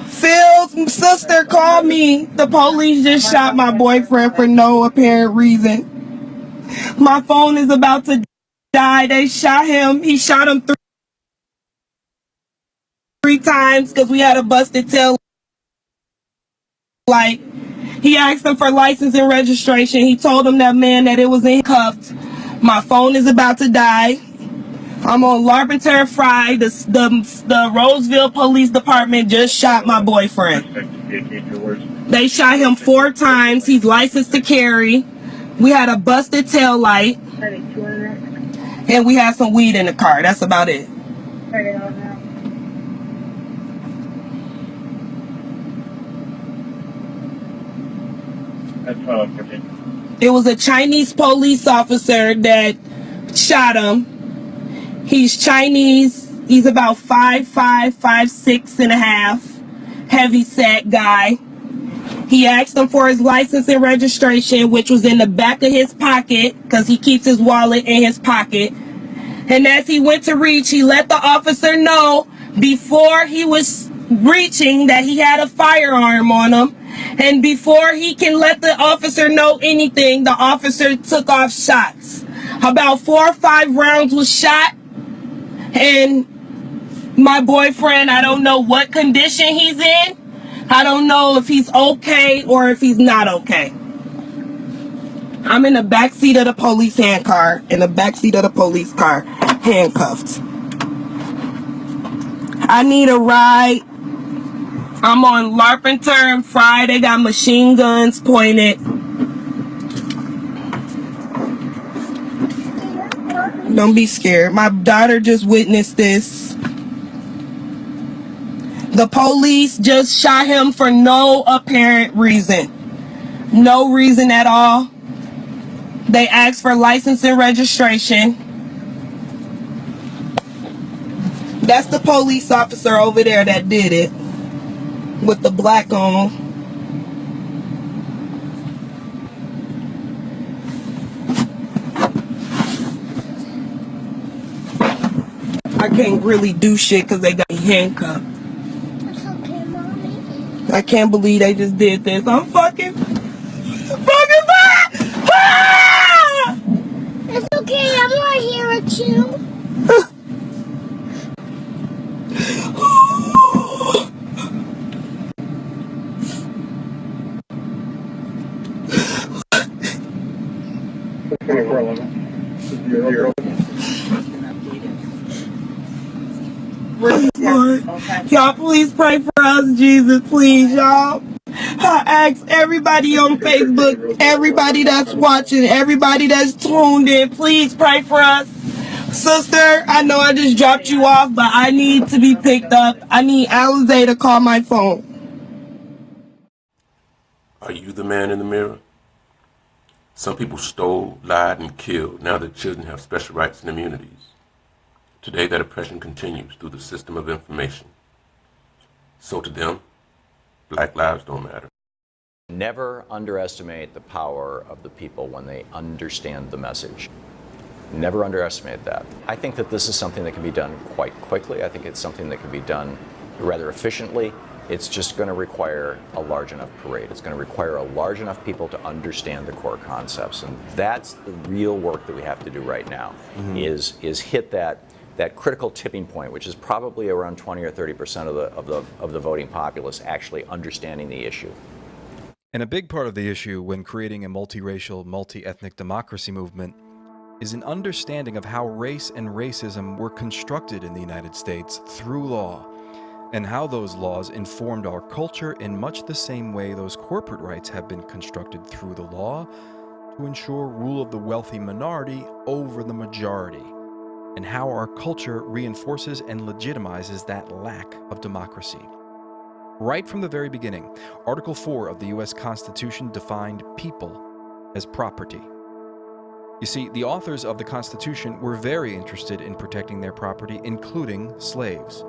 Phil's sister called me. The police just shot my boyfriend for no apparent reason. My phone is about to die. They shot him. He shot him three times because we had a busted tail light. He asked him for license and registration. He told him that man that it was in cuffs. My phone is about to die. I'm on Larpenteur Fry. The Roseville Police Department just shot my boyfriend. They shot him 4 times. He's licensed to carry. We had a busted tail light. And we had some weed in the car. That's about it. It was a Chinese police officer that shot him. He's Chinese. He's about 5'5", 5'6" and a half. Heavy set guy. He asked him for his license and registration, which was in the back of his pocket because he keeps his wallet in his pocket. And as he went to reach, he let the officer know before he was reaching that he had a firearm on him. And before he can let the officer know anything, the officer took off shots. About 4 or 5 rounds was shot. And my boyfriend, I don't know what condition he's in. I don't know if he's okay or if he's not okay. I'm in the back seat of the police car, handcuffed. I need a ride. I'm on Larpenteur and Fry. They got machine guns pointed. Don't be scared. My daughter just witnessed this. The police just shot him for no apparent reason. No reason at all. They asked for license and registration. That's the police officer over there that did it. With the black on. I can't really do shit because they got me handcuffed. It's okay, Mommy. I can't believe they just did this. I'm fucking ah! It's okay, I'm right here with you. Lord. Y'all please pray for us, Jesus, please, y'all. I ask everybody on Facebook, everybody that's watching, everybody that's tuned in, please pray for us. Sister, I know I just dropped you off, but I need to be picked up. I need Alizé to call my phone. Are you the man in the mirror? Some people stole, lied, and killed. Now their children have special rights and immunities. Today that oppression continues through the system of information. So to them, black lives don't matter. Never underestimate the power of the people when they understand the message. Never underestimate that. I think that this is something that can be done quite quickly. I think it's something that can be done rather efficiently. It's just going to require a large enough parade. It's going to require a large enough people to understand the core concepts, and that's the real work that we have to do right now. Is hit that critical tipping point, which is probably around 20 or 30% of the voting populace actually understanding the issue. And a big part of the issue when creating a multiracial, multi-ethnic democracy movement is an understanding of how race and racism were constructed in the United States through law, and how those laws informed our culture in much the same way those corporate rights have been constructed through the law to ensure rule of the wealthy minority over the majority, and how our culture reinforces and legitimizes that lack of democracy. Right from the very beginning, Article 4 of the U.S. Constitution defined people as property. You see, the authors of the Constitution were very interested in protecting their property, including slaves.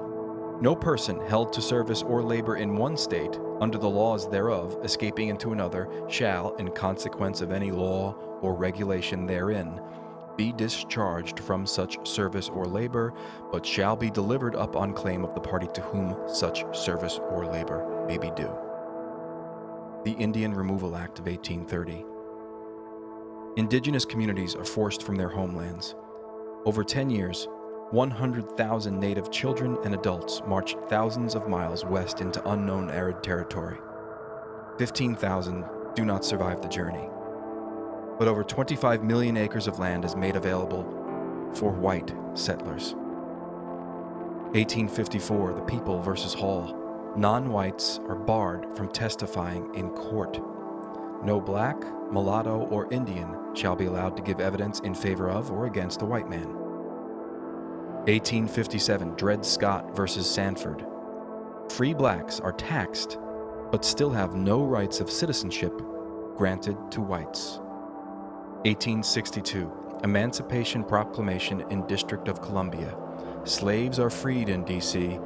No person held to service or labor in one state, under the laws thereof, escaping into another, shall, in consequence of any law or regulation therein, be discharged from such service or labor, but shall be delivered up on claim of the party to whom such service or labor may be due. The Indian Removal Act of 1830. Indigenous communities are forced from their homelands. Over 10 years, 100,000 native children and adults marched thousands of miles west into unknown arid territory. 15,000 do not survive the journey. But over 25 million acres of land is made available for white settlers. 1854, the People versus Hall. Non-whites are barred from testifying in court. No black, mulatto, or Indian shall be allowed to give evidence in favor of or against a white man. 1857, Dred Scott versus Sanford. Free blacks are taxed, but still have no rights of citizenship granted to whites. 1862, Emancipation Proclamation in District of Columbia. Slaves are freed in D.C.,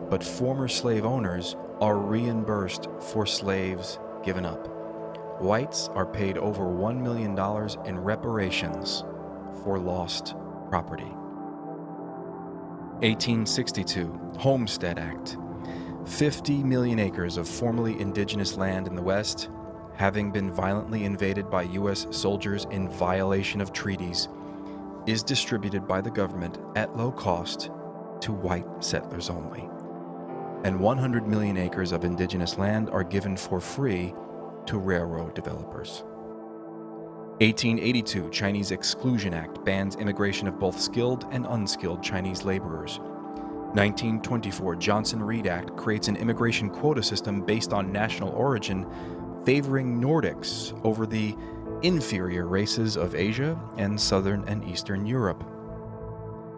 but former slave owners are reimbursed for slaves given up. Whites are paid over $1 million in reparations for lost property. 1862, Homestead Act. 50 million acres of formerly indigenous land in the West, having been violently invaded by U.S. soldiers in violation of treaties, is distributed by the government at low cost to white settlers only. And 100 million acres of indigenous land are given for free to railroad developers. 1882, Chinese Exclusion Act bans immigration of both skilled and unskilled Chinese laborers. 1924, Johnson-Reed Act creates an immigration quota system based on national origin, favoring Nordics over the inferior races of Asia and Southern and Eastern Europe.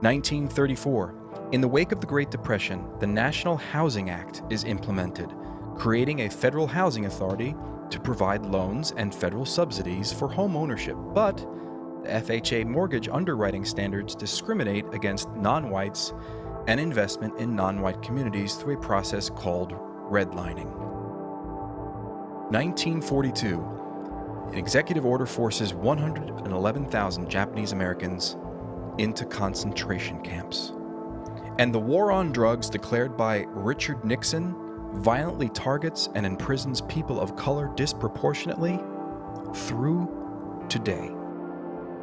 1934, in the wake of the Great Depression, the National Housing Act is implemented, creating a federal housing authority to provide loans and federal subsidies for home ownership, but the FHA mortgage underwriting standards discriminate against non-whites and investment in non-white communities through a process called redlining. 1942, an executive order forces 111,000 Japanese Americans into concentration camps. And the war on drugs declared by Richard Nixon violently targets and imprisons people of color disproportionately through today.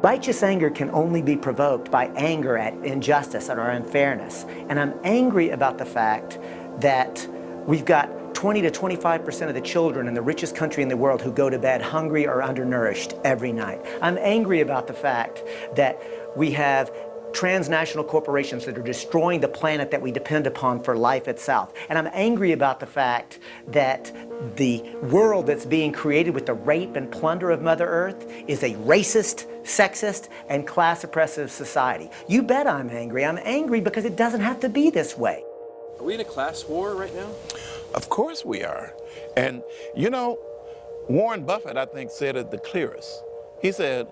Righteous anger can only be provoked by anger at injustice or unfairness. And I'm angry about the fact that we've got 20 to 25% of the children in the richest country in the world who go to bed hungry or undernourished every night. I'm angry about the fact that we have transnational corporations that are destroying the planet that we depend upon for life itself. And I'm angry about the fact that the world that's being created with the rape and plunder of Mother Earth is a racist, sexist, and class oppressive society. You bet I'm angry. I'm angry because it doesn't have to be this way. Are we in a class war right now? Of course we are. And you know, Warren Buffett, I think, said it the clearest. He said,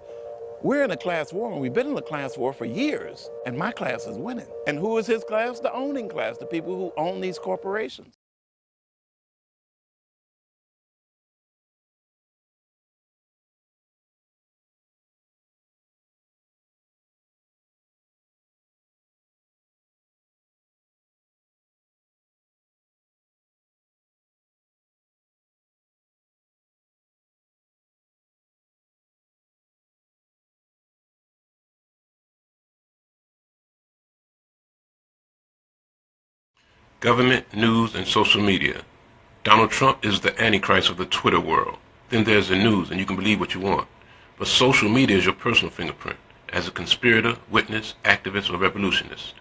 we're in a class war, and we've been in a class war for years, and my class is winning. And who is his class? The owning class, the people who own these corporations. Government, news, and social media. Donald Trump is the antichrist of the Twitter world. Then there's the news, and you can believe what you want. But social media is your personal fingerprint as a conspirator, witness, activist, or revolutionist.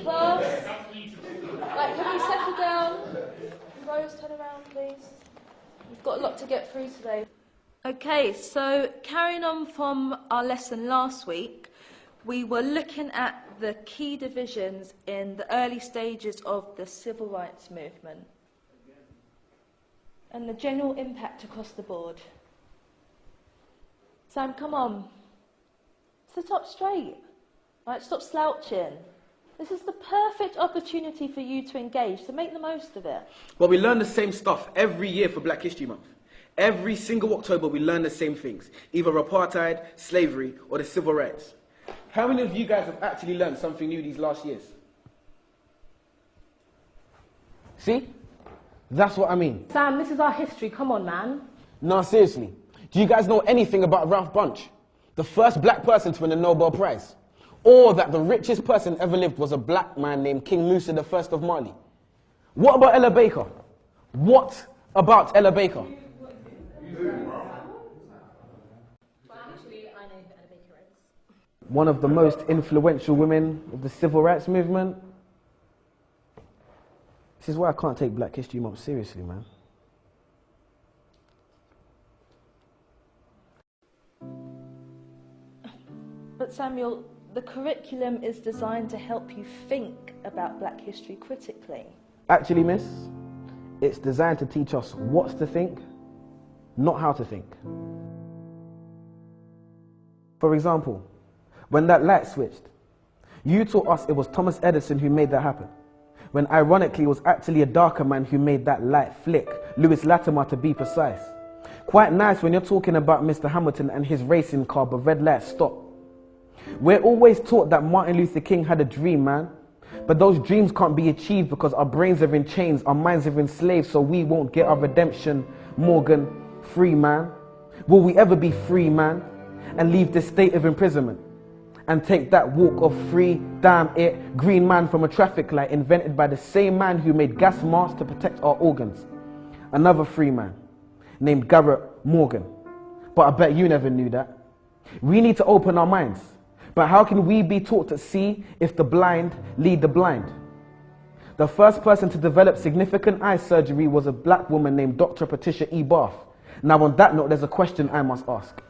Class, like, can we settle down? Rose, turn around, please. We've got a lot to get through today. Okay, so carrying on from our lesson last week, we were looking at the key divisions in the early stages of the civil rights movement and the general impact across the board. Sam, come on. Sit up straight. Right, stop slouching. This is the perfect opportunity for you to engage, so make the most of it. Well, we learn the same stuff every year for Black History Month. Every single October, we learn the same things, either apartheid, slavery, or the civil rights. How many of you guys have actually learned something new these last years? See? That's what I mean. Sam, this is our history. Come on, man. No, seriously. Do you guys know anything about Ralph Bunche, the first black person to win a Nobel Prize? Or that the richest person ever lived was a black man named King Musa I of Mali? What about Ella Baker? What about Ella Baker? One of the most influential women of the civil rights movement. This is why I can't take Black History Month seriously, man. But Samuel, the curriculum is designed to help you think about Black history critically. Actually, miss, it's designed to teach us what to think, not how to think. For example, when that light switched, you taught us it was Thomas Edison who made that happen, when ironically it was actually a darker man who made that light flick, Lewis Latimer to be precise. Quite nice when you're talking about Mr. Hamilton and his racing car, but red lights stop. We're always taught that Martin Luther King had a dream, man. But those dreams can't be achieved because our brains are in chains, our minds are enslaved, so we won't get our redemption. Morgan, free man. Will we ever be free, man? And leave this state of imprisonment? And take that walk of free, damn it, green man from a traffic light invented by the same man who made gas masks to protect our organs. Another free man named Garrett Morgan. But I bet you never knew that. We need to open our minds. But how can we be taught to see if the blind lead the blind? The first person to develop significant eye surgery was a black woman named Dr. Patricia E. Barth. Now on that note, there's a question I must ask.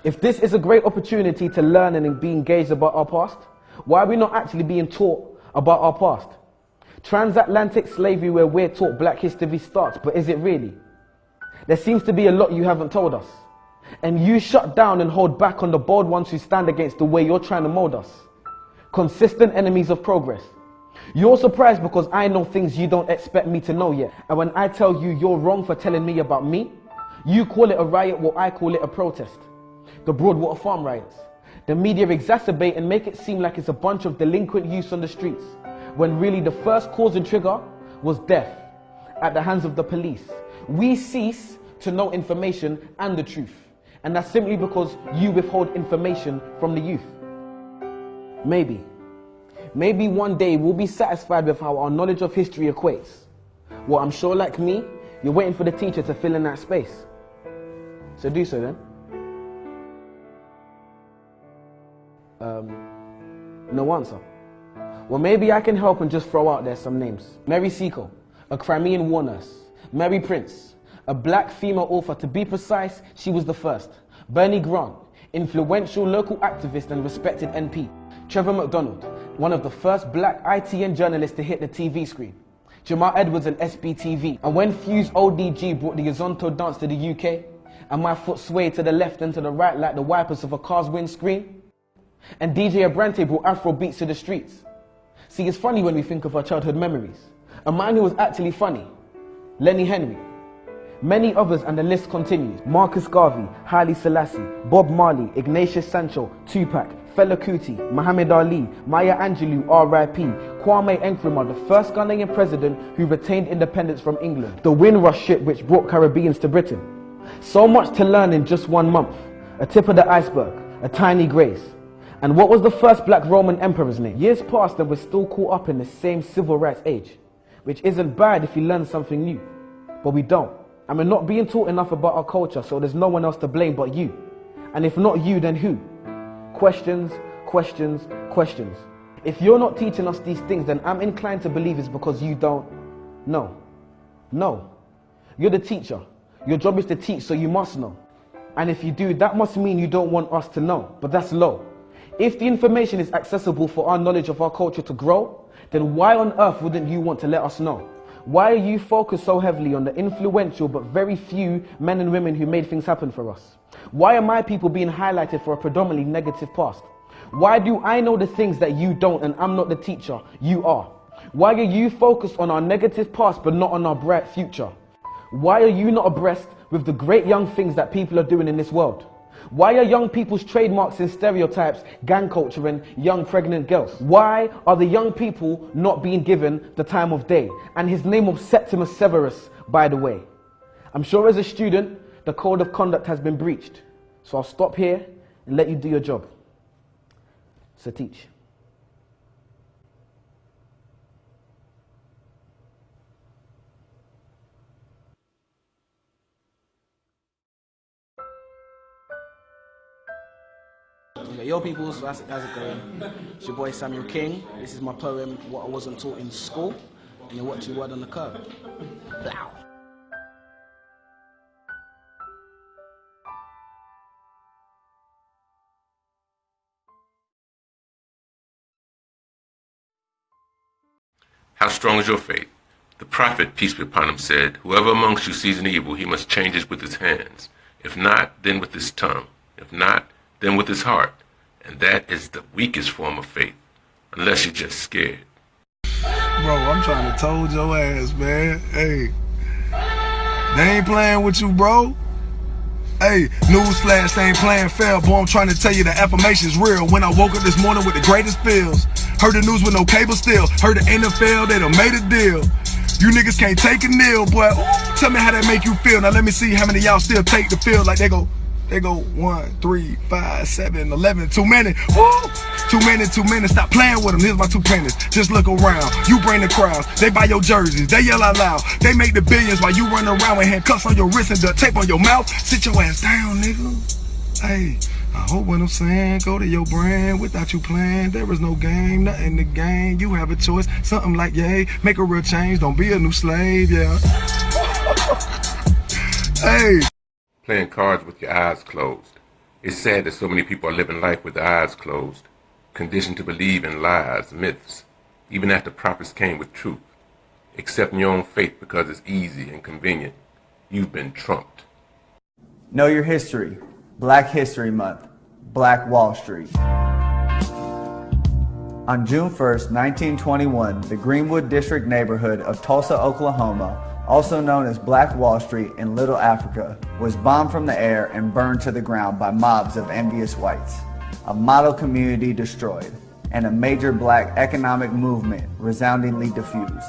If this is a great opportunity to learn and be engaged about our past, why are we not actually being taught about our past? Transatlantic slavery, where we're taught Black history starts, but is it really? There seems to be a lot you haven't told us. And you shut down and hold back on the bold ones who stand against the way you're trying to mold us. Consistent enemies of progress. You're surprised because I know things you don't expect me to know yet. And when I tell you you're wrong for telling me about me, you call it a riot while I call it a protest. The Broadwater Farm riots. The media exacerbate and make it seem like it's a bunch of delinquent youths on the streets, when really the first cause and trigger was death at the hands of the police. We cease to know information and the truth. And that's simply because you withhold information from the youth. Maybe one day we'll be satisfied with how our knowledge of history equates. Well, I'm sure like me, you're waiting for the teacher to fill in that space. So do so then. No answer. Well, maybe I can help and just throw out there some names. Mary Seacole, a Crimean war nurse. Mary Prince, a black female author. To be precise, she was the first. Bernie Grant, influential local activist and respected NP. Trevor McDonald, one of the first black ITN journalists to hit the TV screen. Jamal Edwards and SBTV. And when Fuse ODG brought the Yazonto dance to the UK, and my foot swayed to the left and to the right like the wipers of a car's windscreen, and DJ Abrante brought Afro beats to the streets. See, it's funny when we think of our childhood memories. A man who was actually funny, Lenny Henry. Many others, and the list continues. Marcus Garvey, Haile Selassie, Bob Marley, Ignatius Sancho, Tupac, Fela Kuti, Muhammad Ali, Maya Angelou, R.I.P., Kwame Nkrumah, the first Ghanaian president who retained independence from England, the Windrush ship which brought Caribbeans to Britain. So much to learn in just 1 month. A tip of the iceberg, a tiny grace. And what was the first black Roman emperor's name? Years passed and we're still caught up in the same civil rights age, which isn't bad if you learn something new, but we don't. And we're not being taught enough about our culture, so there's no one else to blame but you. And if not you, then who? Questions, questions, questions. If you're not teaching us these things, then I'm inclined to believe it's because you don't know. No. You're the teacher. Your job is to teach, so you must know. And if you do, that must mean you don't want us to know, but that's low. If the information is accessible for our knowledge of our culture to grow, then why on earth wouldn't you want to let us know? Why are you focused so heavily on the influential but very few men and women who made things happen for us? Why are my people being highlighted for a predominantly negative past? Why do I know the things that you don't and I'm not the teacher, you are? Why are you focused on our negative past but not on our bright future? Why are you not abreast with the great young things that people are doing in this world? Why are young people's trademarks and stereotypes gang culture and young pregnant girls? Why are the young people not being given the time of day? And his name was Septimus Severus, by the way. I'm sure as a student, the code of conduct has been breached. So I'll stop here and let you do your job. So teach. Yo peoples, how's it going? It's your boy Samuel King. This is my poem, What I Wasn't Taught in School. And you're watching Word on the Curb. Blow. How strong is your faith? The prophet, peace be upon him, said, whoever amongst you sees an evil, he must change it with his hands. If not, then with his tongue. If not, then with his heart. And that is the weakest form of faith, unless you're just scared. Bro, I'm trying to told your ass, man. Hey, they ain't playing with you, bro. Hey, newsflash, they ain't playing fair, boy. I'm trying to tell you the affirmation's real. When I woke up this morning with the greatest feels, heard the news with no cable still, heard the NFL, they done made a deal. You niggas can't take a nil, boy. Ooh, tell me how that make you feel. Now let me see how many of y'all still take the field like they go 1, 3, 5, 7, 11, too many. Woo! Too many. Stop playing with them. Here's my 2 pennies. Just look around. You bring the crowds. They buy your jerseys. They yell out loud. They make the billions while you run around with handcuffs on your wrist and duct tape on your mouth. Sit your ass down, nigga. Hey, I hope what I'm saying go to your brand. Without you playing, there is no game, nothing to gain. You have a choice. Something like, yay, make a real change. Don't be a new slave, yeah. Hey. Playing cards with your eyes closed. It's sad that so many people are living life with their eyes closed, conditioned to believe in lies, myths, even after prophets came with truth. Accepting your own faith because it's easy and convenient. You've been trumped. Know your history. Black History Month. Black Wall Street. On June 1st, 1921, the Greenwood District neighborhood of Tulsa, Oklahoma, also known as Black Wall Street in Little Africa, was bombed from the air and burned to the ground by mobs of envious whites. A model community destroyed, and a major black economic movement resoundingly diffused.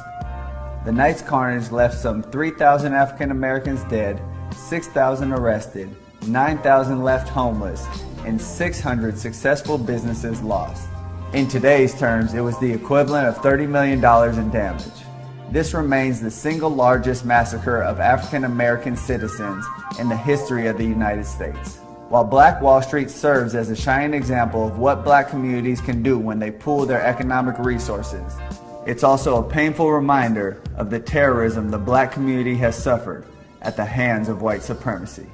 The night's carnage left some 3,000 African Americans dead, 6,000 arrested, 9,000 left homeless, and 600 successful businesses lost. In today's terms, it was the equivalent of $30 million in damage. This remains the single largest massacre of African American citizens in the history of the United States. While Black Wall Street serves as a shining example of what black communities can do when they pool their economic resources, it's also a painful reminder of the terrorism the black community has suffered at the hands of white supremacy.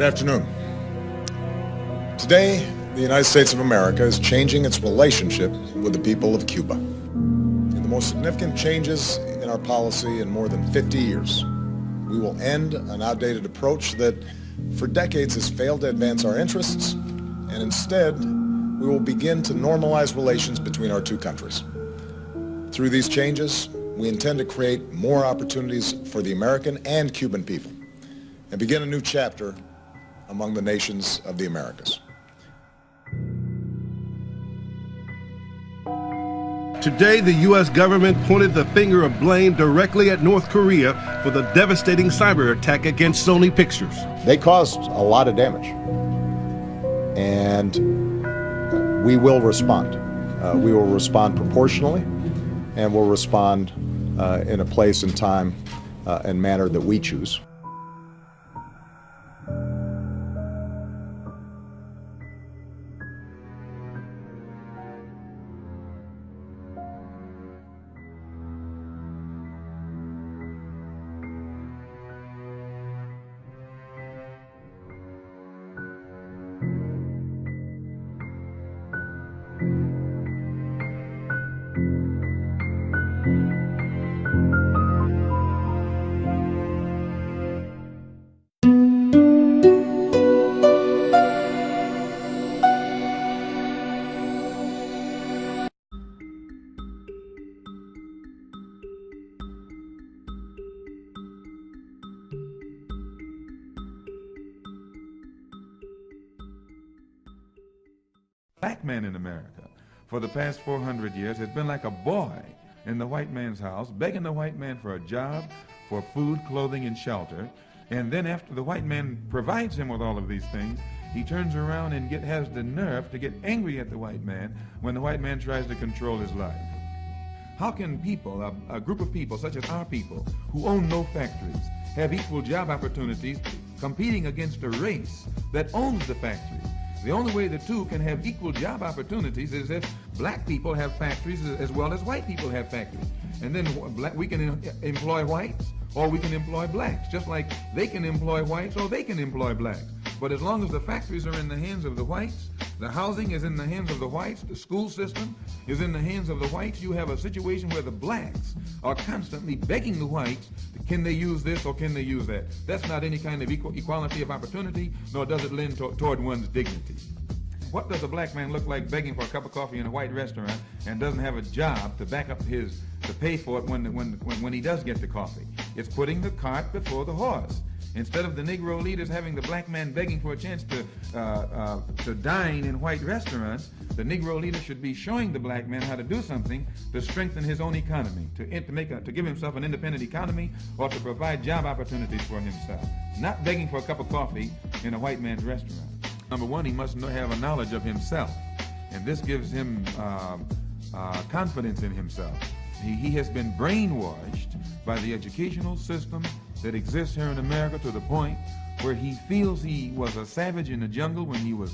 afternoon. Today, the United States of America is changing its relationship with the people of Cuba. In the most significant changes in our policy in more than 50 years, we will end an outdated approach that for decades has failed to advance our interests, and instead, we will begin to normalize relations between our two countries. Through these changes, we intend to create more opportunities for the American and Cuban people and begin a new chapter among the nations of the Americas. Today, the U.S. government pointed the finger of blame directly at North Korea for the devastating cyber attack against Sony Pictures. They caused a lot of damage, and we will respond. We will respond proportionally, and we'll respond in a place and time and manner that we choose. Black man in America for the past 400 years has been like a boy in the white man's house, begging the white man for a job, for food, clothing, and shelter. And then after the white man provides him with all of these things, he turns around and has the nerve to get angry at the white man when the white man tries to control his life. How can people, a group of people such as our people, who own no factories, have equal job opportunities competing against a race that owns the factories? The only way the two can have equal job opportunities is if black people have factories as well as white people have factories. And then we can employ whites or we can employ blacks, just like they can employ whites or they can employ blacks. But as long as the factories are in the hands of the whites, the housing is in the hands of the whites, the school system is in the hands of the whites, you have a situation where the blacks are constantly begging the whites, can they use this or can they use that? That's not any kind of equality of opportunity, nor does it lend toward one's dignity. What does a black man look like begging for a cup of coffee in a white restaurant and doesn't have a job to back up to pay for it when he does get the coffee? It's putting the cart before the horse. Instead of the Negro leaders having the black man begging for a chance to dine in white restaurants, the Negro leader should be showing the black man how to do something to strengthen his own economy, to give himself an independent economy, or to provide job opportunities for himself. Not begging for a cup of coffee in a white man's restaurant. Number one, he must have a knowledge of himself, and this gives him confidence in himself. He has been brainwashed by the educational system that exists here in America to the point where he feels he was a savage in the jungle when he was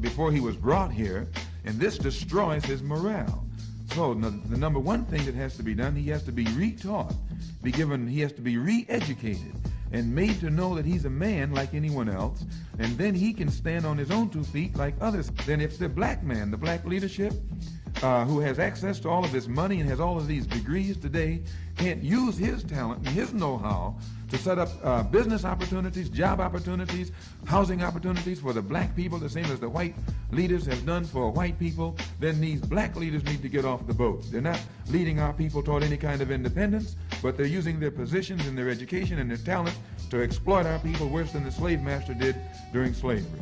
before he was brought here, and this destroys his morale. So the number one thing that has to be done, he has to be retaught, he has to be re-educated and made to know that he's a man like anyone else, and then he can stand on his own 2 feet like others. Then if the black man, the black leadership, who has access to all of this money and has all of these degrees today, can't use his talent and his know-how to set up business opportunities, job opportunities, housing opportunities for the black people, the same as the white leaders have done for white people, then these black leaders need to get off the boat. They're not leading our people toward any kind of independence, but they're using their positions and their education and their talent to exploit our people worse than the slave master did during slavery.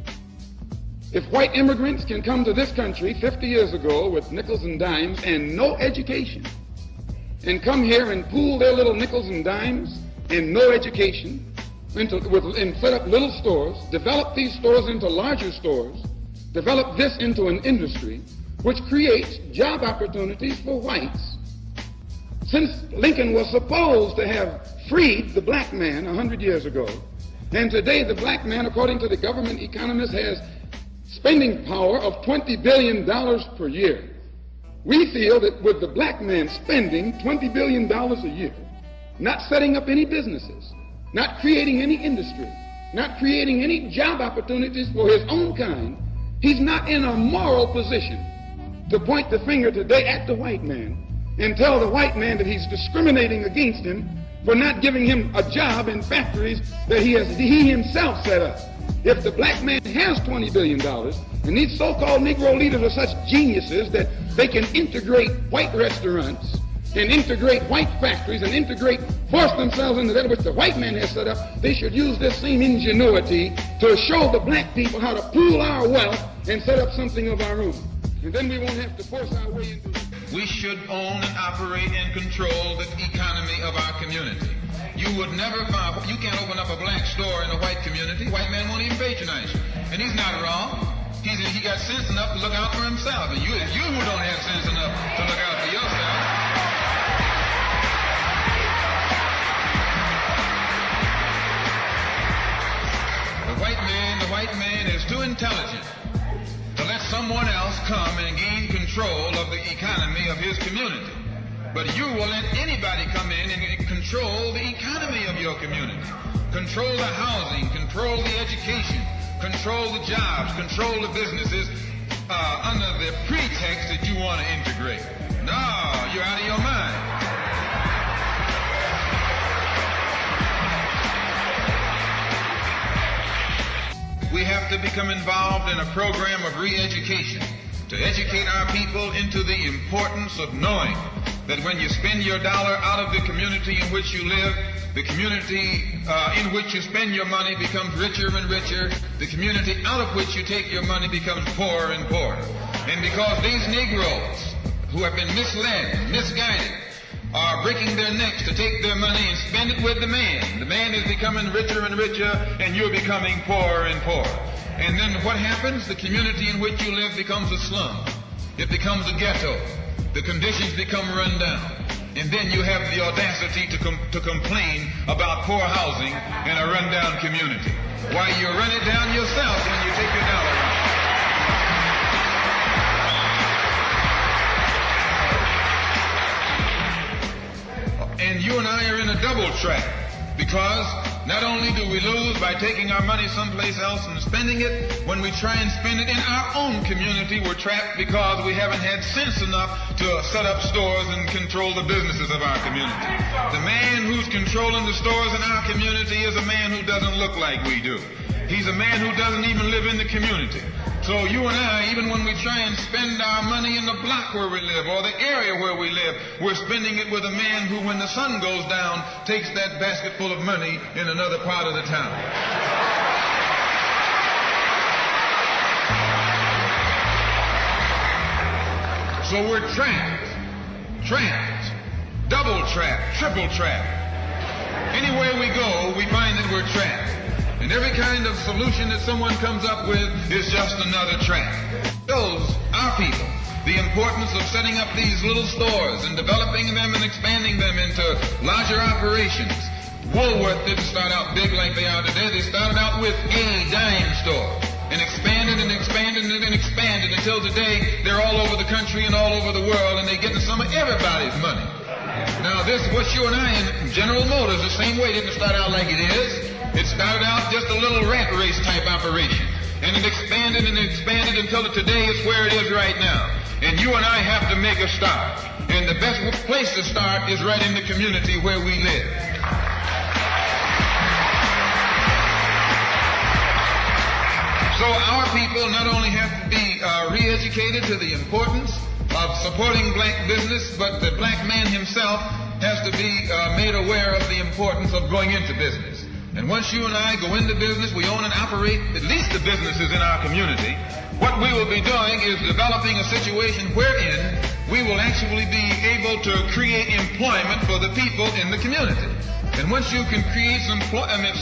If white immigrants can come to this country 50 years ago with nickels and dimes and no education, and come here and pool their little nickels and dimes and no education, and set up little stores, develop these stores into larger stores, develop this into an industry which creates job opportunities for whites. Since Lincoln was supposed to have freed the black man 100 years ago, and today the black man, according to the government economists, has spending power of $20 billion per year. We feel that with the black man spending $20 billion a year, not setting up any businesses, not creating any industry, not creating any job opportunities for his own kind, he's not in a moral position to point the finger today at the white man and tell the white man that he's discriminating against him for not giving him a job in factories that he himself set up. If the black man has $20 billion, and these so-called Negro leaders are such geniuses that they can integrate white restaurants and integrate white factories and force themselves into that which the white man has set up, they should use this same ingenuity to show the black people how to pool our wealth and set up something of our own. And then we won't have to force our way into it. We should own and operate and control the economy of our community. You would never find, you can't open up a black store in a white community. White man won't even patronize you. And he's not wrong. He got sense enough to look out for himself. And you who don't have sense enough to look out for yourself. The white man is too intelligent to let someone else come and gain control of the economy of his community. But you will let anybody come in and control the economy of your community. Control the housing, control the education, control the jobs, control the businesses under the pretext that you want to integrate. No, you're out of your mind. We have to become involved in a program of re-education to educate our people into the importance of knowing that when you spend your dollar out of the community in which you live, the community in which you spend your money becomes richer and richer. The community out of which you take your money becomes poorer and poorer. And because these Negroes who have been misled and misguided are breaking their necks to take their money and spend it with the man is becoming richer and richer, and you're becoming poorer and poorer. And then what happens? The community in which you live becomes a slum. It becomes a ghetto. The conditions become run down. And then you have the audacity to complain about poor housing in a rundown community. Why, you run it down yourself when you take your dollar out. And you and I are in a double trap, because not only do we lose by taking our money someplace else and spending it, when we try and spend it in our own community, we're trapped because we haven't had sense enough to set up stores and control the businesses of our community. The man who's controlling the stores in our community is a man who doesn't look like we do. He's a man who doesn't even live in the community. So you and I, even when we try and spend our money in the block where we live or the area where we live, we're spending it with a man who, when the sun goes down, takes that basket full of money in another part of the town. So we're trapped, double trapped, triple trapped. Anywhere we go, we find that we're trapped. And every kind of solution that someone comes up with is just another trap. Shows our people the importance of setting up these little stores and developing them and expanding them into larger operations. Woolworth didn't start out big like they are today. They started out with a dime store and expanded and expanded and expanded until today they're all over the country and all over the world, and they're getting some of everybody's money. Now this, what you and I in General Motors, the same way, didn't start out like it is. It started out just a little rat race type operation, and it expanded and expanded until today it's where it is right now. And you and I have to make a start. And the best place to start is right in the community where we live. So our people not only have to be re-educated to the importance of supporting black business, but the black man himself has to be made aware of the importance of going into business. And once you and I go into business, we own and operate at least the businesses in our community. What we will be doing is developing a situation wherein we will actually be able to create employment for the people in the community. And once you can create some employment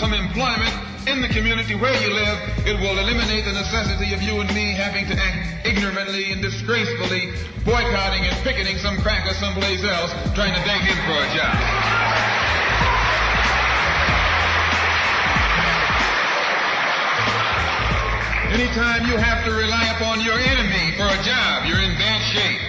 in the community where you live, it will eliminate the necessity of you and me having to act ignorantly and disgracefully, boycotting and picketing some cracker someplace else, trying to beg him for a job. Anytime you have to rely upon your enemy for a job, you're in bad shape.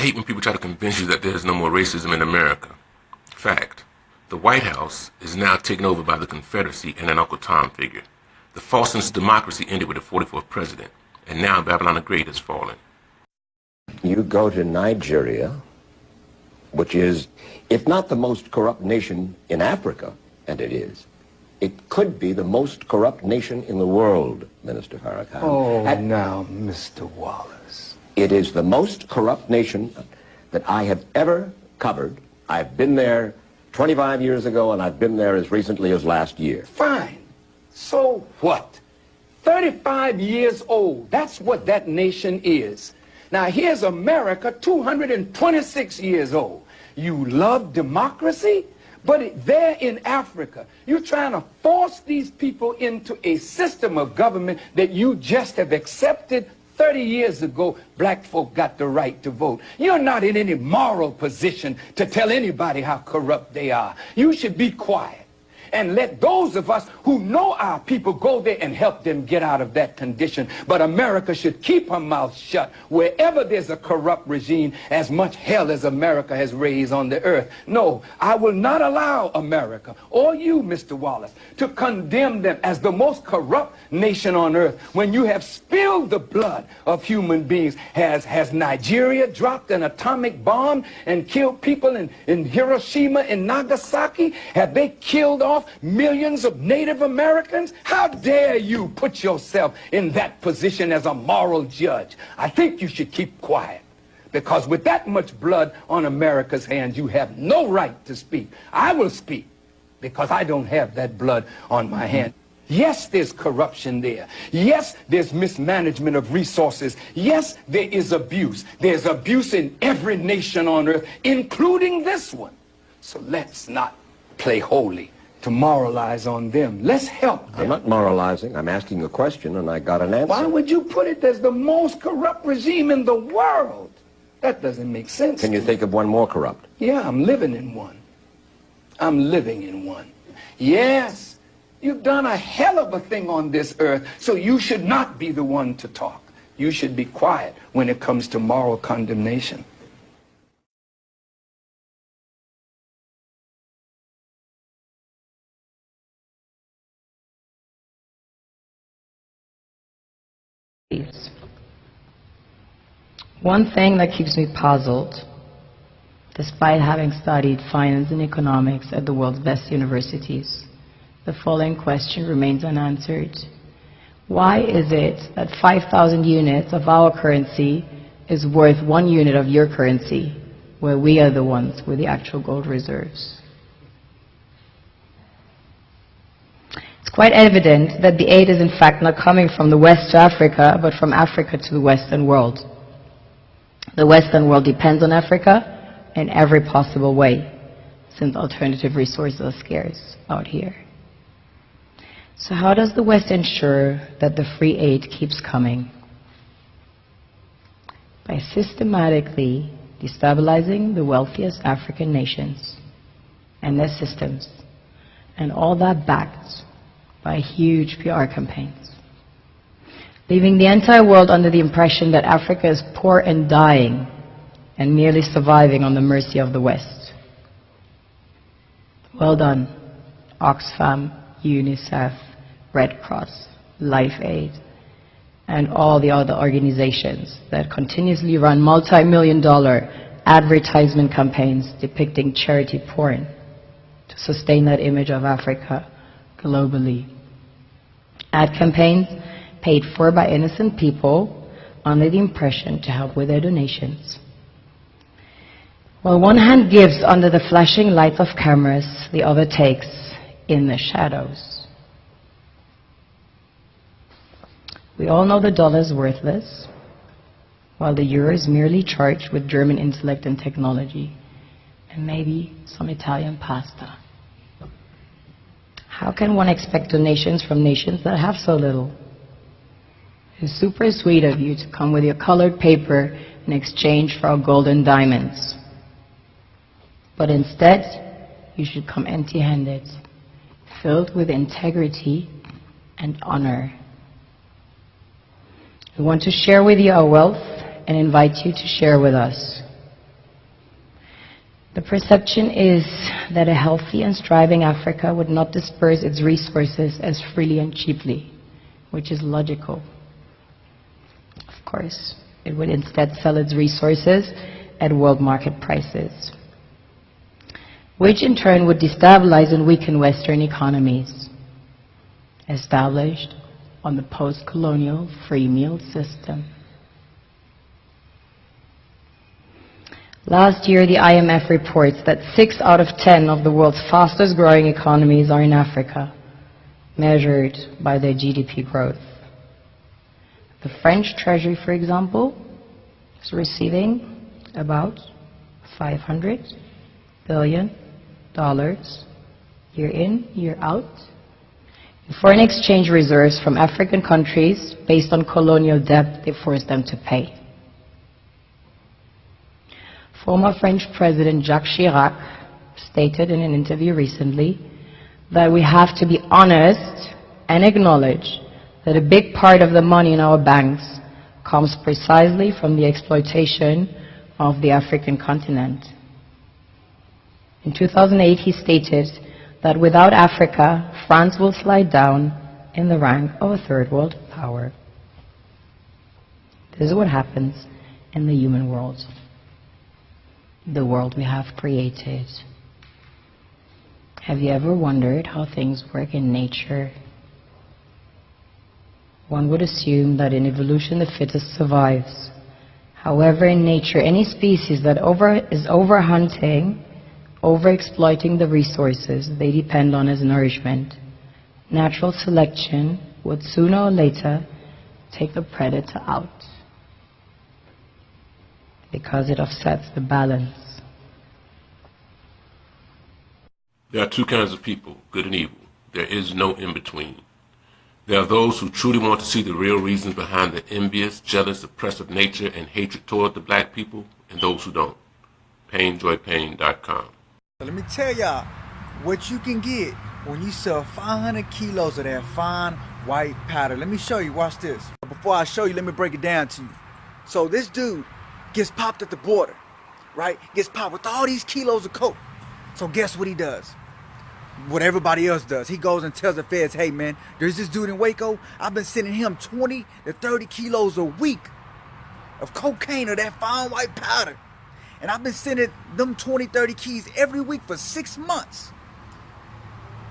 hate when people try to convince you that there's no more racism in America. Fact. The White House is now taken over by the Confederacy and an Uncle Tom figure. The false sense of democracy ended with the 44th president, and now Babylon the Great has fallen. You go to Nigeria, which is, if not the most corrupt nation in Africa, and it is, it could be the most corrupt nation in the world, Minister Farrakhan. Oh, now, Mr. Wallace. It is the most corrupt nation that I have ever covered. I've been there 25 years ago, and I've been there as recently as last year. Fine. So what? 35 years old. That's what that nation is. Now, here's America, 226 years old. You love democracy, but there in Africa, you're trying to force these people into a system of government that you just have accepted. 30 years ago, black folk got the right to vote. You're not in any moral position to tell anybody how corrupt they are. You should be quiet and let those of us who know our people go there and help them get out of that condition. But America should keep her mouth shut wherever there's a corrupt regime, as much hell as America has raised on the earth. No, I will not allow America, or you, Mr. Wallace, to condemn them as the most corrupt nation on earth when you have spilled the blood of human beings. Has Nigeria dropped an atomic bomb and killed people in Hiroshima and Nagasaki? Have they killed off millions of Native Americans? How dare you put yourself in that position as a moral judge? I think you should keep quiet, because with that much blood on America's hands, you have no right to speak. I will speak because I don't have that blood on my hands. Yes, there's corruption there. Yes, there's mismanagement of resources. Yes, there is abuse. There's abuse in every nation on earth, including this one. So let's not play holy to moralize on them. Let's help them. I'm not moralizing. I'm asking a question, and I got an answer. Why would you put it as the most corrupt regime in the world? That doesn't make sense. Can you think of one more corrupt? Yeah, I'm living in one. I'm living in one. Yes, you've done a hell of a thing on this earth, so you should not be the one to talk. You should be quiet when it comes to moral condemnation. One thing that keeps me puzzled, despite having studied finance and economics at the world's best universities, the following question remains unanswered. Why is it that 5,000 units of our currency is worth 1 unit of your currency, where we are the ones with the actual gold reserves? It's quite evident that the aid is in fact not coming from the West to Africa, but from Africa to the Western world. The Western world depends on Africa in every possible way, since alternative resources are scarce out here. So how does the West ensure that the free aid keeps coming? By systematically destabilizing the wealthiest African nations and their systems, and all that backed by huge PR campaigns, leaving the entire world under the impression that Africa is poor and dying and merely surviving on the mercy of the West. Well done, Oxfam, UNICEF, Red Cross, Life Aid, and all the other organizations that continuously run multi-million-dollar advertisement campaigns depicting charity porn to sustain that image of Africa globally. Ad campaigns paid for by innocent people under the impression to help with their donations. While one hand gives under the flashing lights of cameras, the other takes in the shadows. We all know the dollar is worthless, while the euro is merely charged with German intellect and technology, and maybe some Italian pasta. How can one expect donations from nations that have so little? It's super sweet of you to come with your colored paper in exchange for our gold and diamonds. But instead, you should come empty-handed, filled with integrity and honor. We want to share with you our wealth and invite you to share with us. The perception is that a healthy and striving Africa would not disperse its resources as freely and cheaply, which is logical. Of course, it would instead sell its resources at world market prices, which in turn would destabilize and weaken Western economies established on the post-colonial free meal system. Last year, the IMF reports that 6 out of 10 of the world's fastest growing economies are in Africa, measured by their GDP growth. The French Treasury, for example, is receiving about $500 billion year in, year out in foreign exchange reserves from African countries based on colonial debt they forced them to pay. Former French President Jacques Chirac stated in an interview recently that we have to be honest and acknowledge that a big part of the money in our banks comes precisely from the exploitation of the African continent. In 2008, he stated that without Africa, France will slide down in the rank of a third world power. This is what happens in the human world, the world we have created. Have you ever wondered how things work in nature? One would assume that in evolution the fittest survives. However, in nature, any species that is overhunting, overexploiting the resources they depend on as nourishment, natural selection would sooner or later take the predator out because it upsets the balance. There are two kinds of people, good and evil. There is no in-between. There are those who truly want to see the real reasons behind the envious, jealous, oppressive nature and hatred toward the black people, and those who don't. PainJoyPain.com. Let me tell y'all what you can get when you sell 500 kilos of that fine white powder. Let me show you, watch this. Before I show you, let me break it down to you. So this dude gets popped at the border, right? Gets popped with all these kilos of coke. So guess what he does? What everybody else does. He goes and tells the feds, hey man, there's this dude in Waco. I've been sending him 20 to 30 kilos a week of cocaine or that fine white powder. And I've been sending them 20, 30 keys every week for 6 months.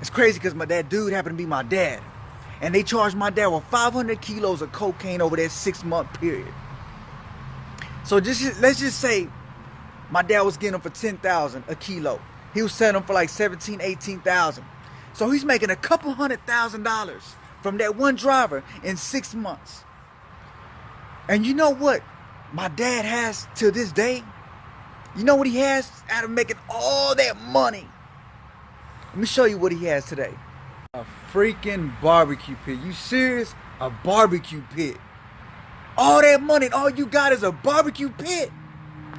It's crazy because that dude happened to be my dad. And they charged my dad with 500 kilos of cocaine over that 6-month period. So let's just say my dad was getting them for $10,000 a kilo. He was selling them for like $17,000, $18,000. So he's making a couple $100,000 from that one driver in 6 months. And you know what my dad has to this day? You know what he has out of making all that money? Let me show you what he has today. A freaking barbecue pit. You serious? A barbecue pit. All that money and all you got is a barbecue pit?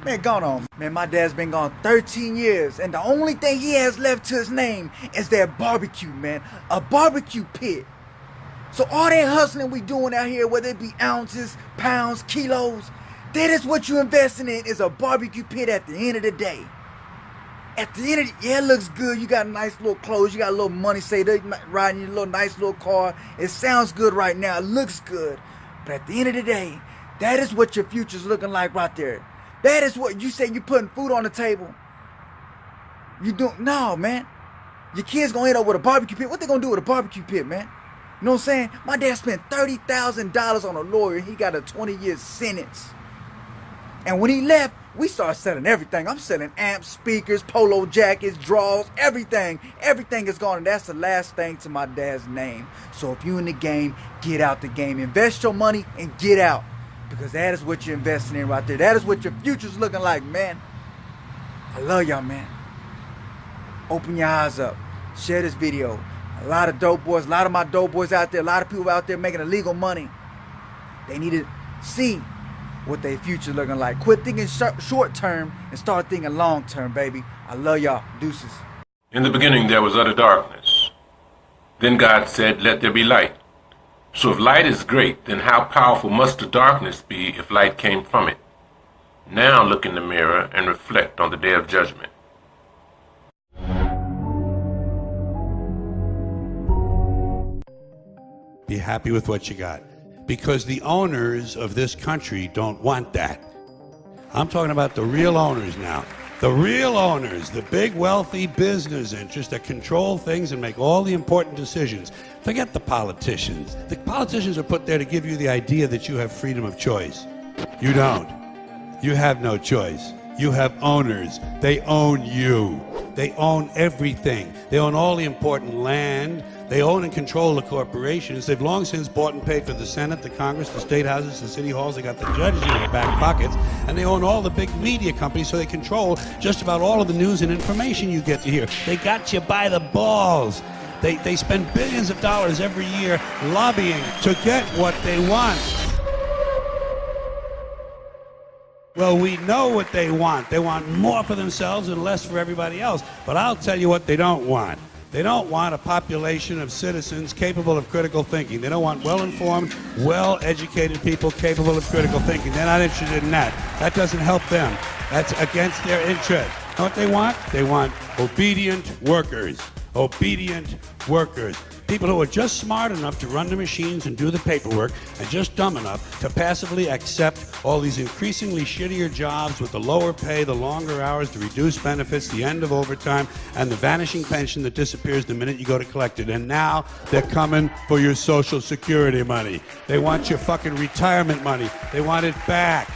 Man, gone on. Man, my dad's been gone 13 years and the only thing he has left to his name is that barbecue, man. A barbecue pit. So all that hustling we doing out here, whether it be ounces, pounds, kilos, that is what you're investing in, is a barbecue pit at the end of the day. At the end of the, yeah, it looks good. You got nice little clothes. You got a little money saved up, riding your little nice little car. It sounds good right now. It looks good. But at the end of the day, that is what your future's looking like right there. That is what you say. You're putting food on the table. You don't, no, man. Your kids gonna end up with a barbecue pit. What they gonna do with a barbecue pit, man? You know what I'm saying? My dad spent $30,000 on a lawyer. He got a 20-year sentence. And when he left, we started selling everything. I'm selling amps, speakers, polo jackets, drawers, everything. Everything is gone, and that's the last thing to my dad's name. So if you're in the game, get out the game. Invest your money and get out. Because that is what you're investing in right there. That is what your future's looking like, man. I love y'all, man. Open your eyes up. Share this video. A lot of dope boys, a lot of my dope boys out there, a lot of people out there making illegal money. They need to see what their future looking like. Quit thinking short term and start thinking long term, baby. I love y'all. Deuces. In the beginning there was utter darkness. Then God said, let there be light. So if light is great, then how powerful must the darkness be if light came from it? Now look in the mirror and reflect on the day of judgment. Be happy with what you got. Because the owners of this country don't want that. I'm talking about the real owners now. The real owners, the big wealthy business interests that control things and make all the important decisions. Forget the politicians. The politicians are put there to give you the idea that you have freedom of choice. You don't. You have no choice. You have owners. They own you. They own everything. They own all the important land. They own and control the corporations. They've long since bought and paid for the Senate, the Congress, the state houses, the city halls. They got the judges in their back pockets. And they own all the big media companies, so they control just about all of the news and information you get to hear. They got you by the balls. They spend billions of dollars every year lobbying to get what they want. Well, we know what they want. They want more for themselves and less for everybody else. But I'll tell you what they don't want. They don't want a population of citizens capable of critical thinking. They don't want well-informed, well-educated people capable of critical thinking. They're not interested in that. That doesn't help them. That's against their interest. You know what they want? They want obedient workers. Obedient workers. People who are just smart enough to run the machines and do the paperwork and just dumb enough to passively accept all these increasingly shittier jobs with the lower pay, the longer hours, the reduced benefits, the end of overtime, and the vanishing pension that disappears the minute you go to collect it. And now they're coming for your Social Security money. They want your fucking retirement money. They want it back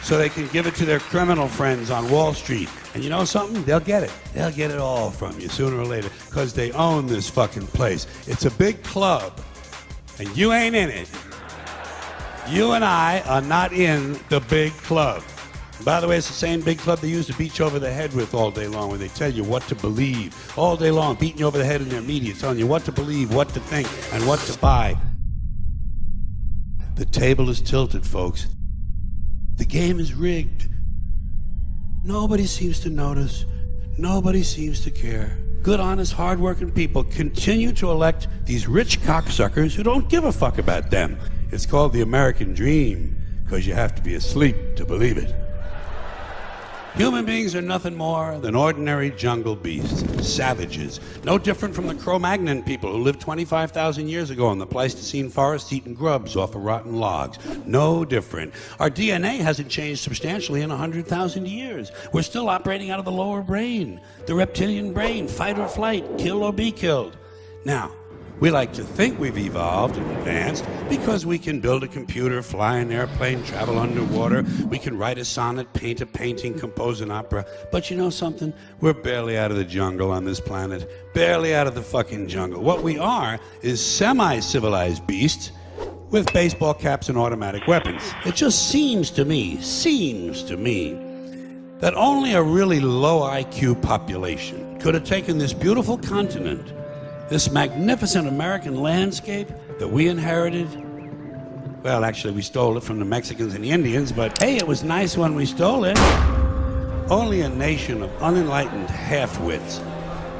so they can give it to their criminal friends on Wall Street. And you know something? They'll get it. They'll get it all from you sooner or later because they own this fucking place. It's a big club, and you ain't in it. You and I are not in the big club. And by the way, it's the same big club they used to beat you over the head with all day long, where they tell you what to believe. All day long, beating you over the head in their media, telling you what to believe, what to think, and what to buy. The table is tilted, folks. The game is rigged. Nobody seems to notice. Nobody seems to care. Good, honest, hard-working people continue to elect these rich cocksuckers who don't give a fuck about them. It's called the American dream because you have to be asleep to believe it. Human beings are nothing more than ordinary jungle beasts, savages, no different from the Cro-Magnon people who lived 25,000 years ago in the Pleistocene forest eating grubs off of rotten logs. No different. Our DNA hasn't changed substantially in 100,000 years. We're still operating out of the lower brain, the reptilian brain, fight or flight, kill or be killed. Now, we like to think we've evolved and advanced because we can build a computer, fly an airplane, travel underwater. We can write a sonnet, paint a painting, compose an opera. But you know something? We're barely out of the jungle on this planet. Barely out of the fucking jungle. What we are is semi-civilized beasts with baseball caps and automatic weapons. It just seems to me that only a really low IQ population could have taken this beautiful continent, this magnificent American landscape that we inherited. Well, actually, we stole it from the Mexicans and the Indians, but hey, it was nice when we stole it. Only a nation of unenlightened half-wits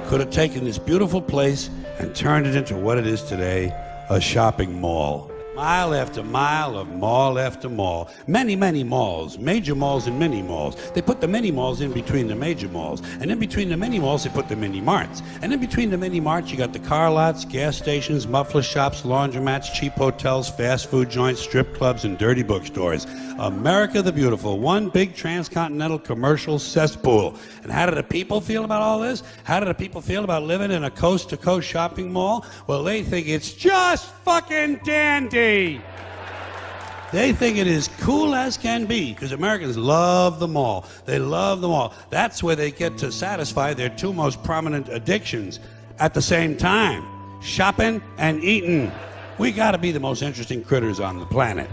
could have taken this beautiful place and turned it into what it is today, a shopping mall. Mile after mile of mall after mall. Many, many malls, major malls and mini malls. They put the mini malls in between the major malls. And in between the mini malls, they put the mini marts. And in between the mini marts, you got the car lots, gas stations, muffler shops, laundromats, cheap hotels, fast food joints, strip clubs, and dirty bookstores. America the Beautiful, one big transcontinental commercial cesspool. And how do the people feel about all this? How do the people feel about living in a coast-to-coast shopping mall? Well, they think it's just fucking dandy. They think it is cool as can be because Americans love the mall. They love the mall. That's where they get to satisfy their two most prominent addictions at the same time, shopping and eating. We got to be the most interesting critters on the planet.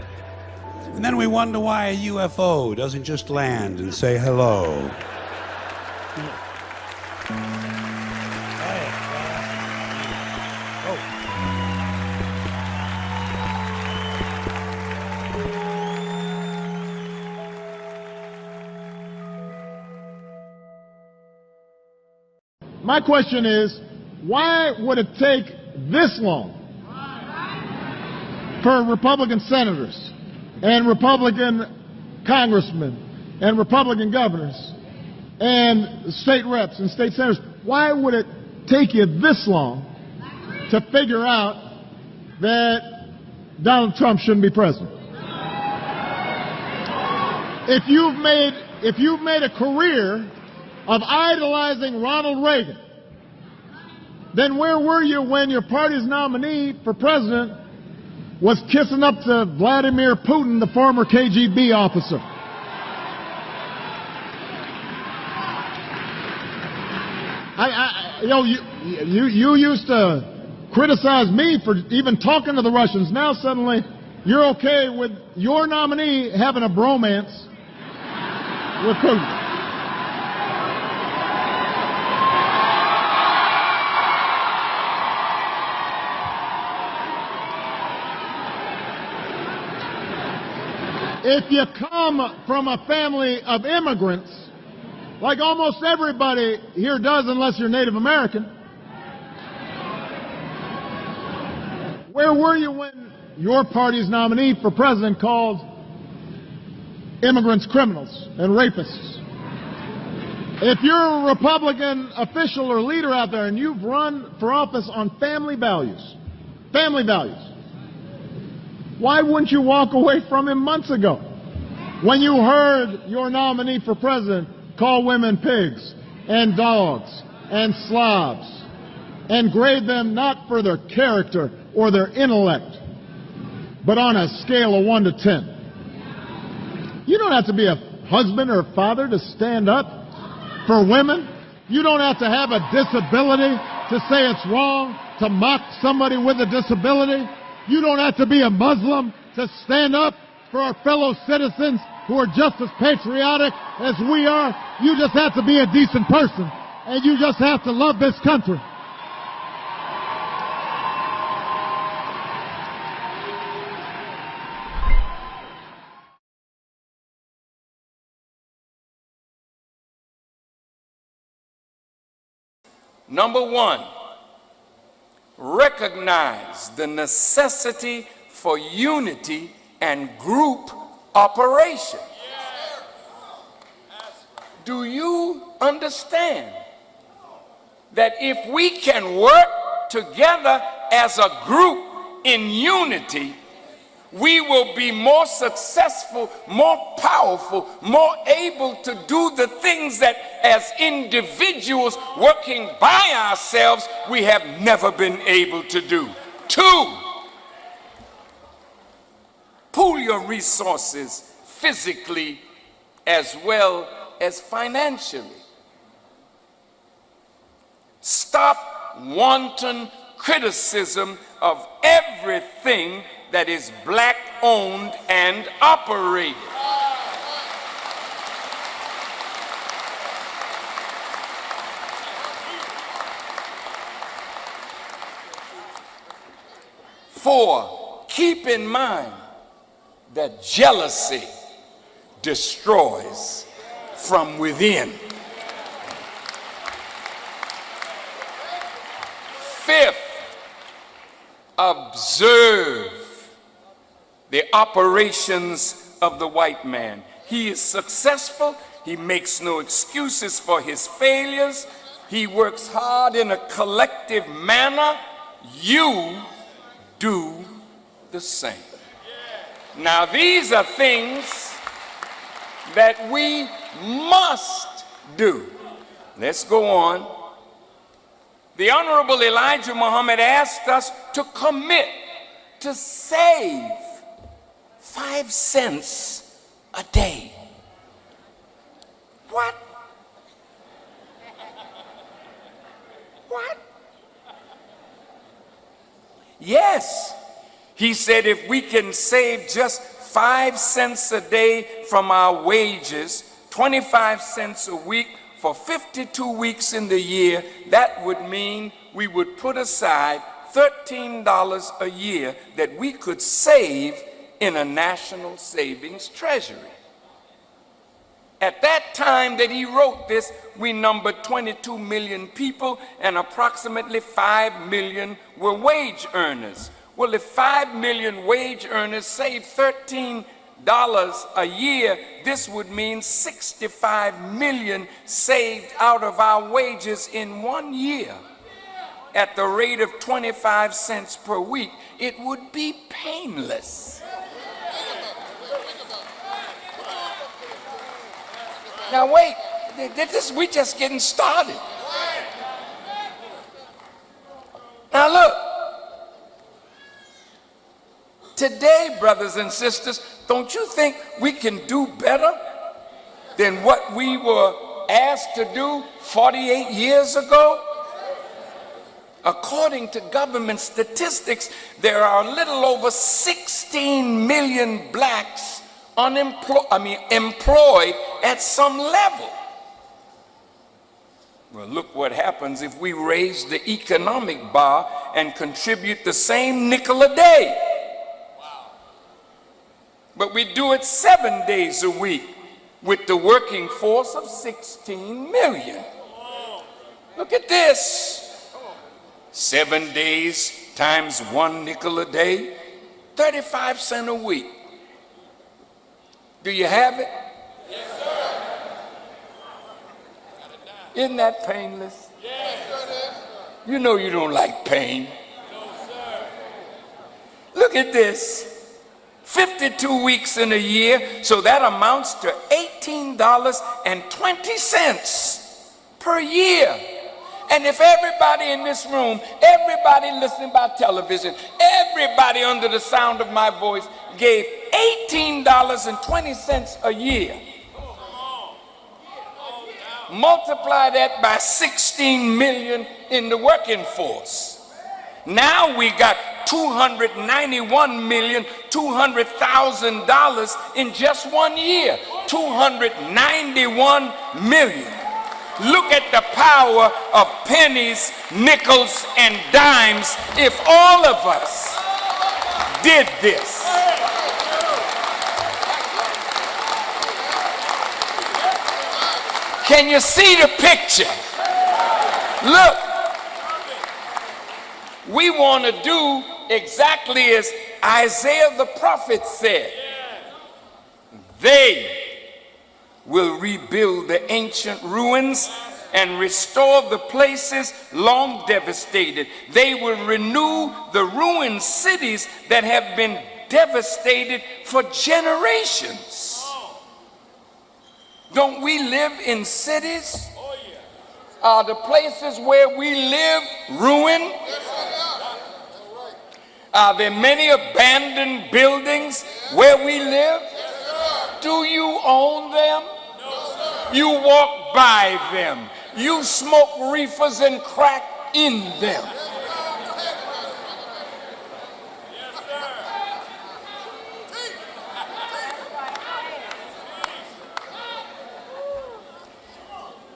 And then we wonder why a UFO doesn't just land and say hello. My question is, why would it take this long for Republican senators and Republican congressmen and Republican governors and state reps and state senators, why would it take you this long to figure out that Donald Trump shouldn't be president. If you've made a career of idolizing Ronald Reagan, then where were you when your party's nominee for president was kissing up to Vladimir Putin, the former KGB officer? You used to criticize me for even talking to the Russians. Now suddenly you're okay with your nominee having a bromance with Putin. If you come from a family of immigrants, like almost everybody here does unless you're Native American, where were you when your party's nominee for president called immigrants criminals and rapists? If you're a Republican official or leader out there and you've run for office on family values, why wouldn't you walk away from him months ago when you heard your nominee for president call women pigs and dogs and slobs and grade them not for their character or their intellect, but on a scale of 1 to 10? You don't have to be a husband or a father to stand up for women. You don't have to have a disability to say it's wrong to mock somebody with a disability. You don't have to be a Muslim to stand up for our fellow citizens who are just as patriotic as we are. You just have to be a decent person, and you just have to love this country. Number one, recognize the necessity for unity and group operation. Do you understand that if we can work together as a group in unity, we will be more successful, more powerful, more able to do the things that as individuals working by ourselves, we have never been able to do. Two, pool your resources physically as well as financially. Stop wanton criticism of everything that is black owned and operated. Four, keep in mind that jealousy destroys from within. Fifth, observe the operations of the white man. He is successful. He makes no excuses for his failures. He works hard in a collective manner. You do the same. Now, these are things that we must do. Let's go on. The Honorable Elijah Muhammad asked us to commit to save 5 cents a day. What? What? Yes. He said if we can save just 5 cents a day from our wages, 25 cents a week for 52 weeks in the year, that would mean we would put aside $13 a year that we could save in a national savings treasury. At that time that he wrote this, we numbered 22 million people and approximately 5 million were wage earners. Well, if 5 million wage earners save $13 a year, this would mean 65 million saved out of our wages in 1 year. at the rate of 25 cents per week, it would be painless. Now wait, we just getting started. Now look, today, brothers and sisters, don't you think we can do better than what we were asked to do 48 years ago? According to government statistics, there are a little over 16 million blacks employed at some level. Well, look what happens if we raise the economic bar and contribute the same nickel a day. But we do it 7 days a week with the working force of 16 million. Look at this. 7 days times 1 nickel a day, 35 cents a week. Do you have it? Yes, sir. Isn't that painless? Yes, sir. You know you don't like pain. No, sir. Look at this. 52 weeks in a year, so that amounts to $18.20 per year. And if everybody in this room, everybody listening by television, everybody under the sound of my voice gave $18.20 a year, multiply that by 16 million in the working force. Now we got $291,200,000 in just 1 year. 291 million. Look at the power of pennies, nickels, and dimes if all of us did this. Can you see the picture? Look, we want to do exactly as Isaiah the prophet said. They will rebuild the ancient ruins and restore the places long devastated. They will renew the ruined cities that have been devastated for generations. Don't we live in cities? Are the places where we live ruined? Are there many abandoned buildings where we live? Do you own them? You walk by them. You smoke reefers and crack in them.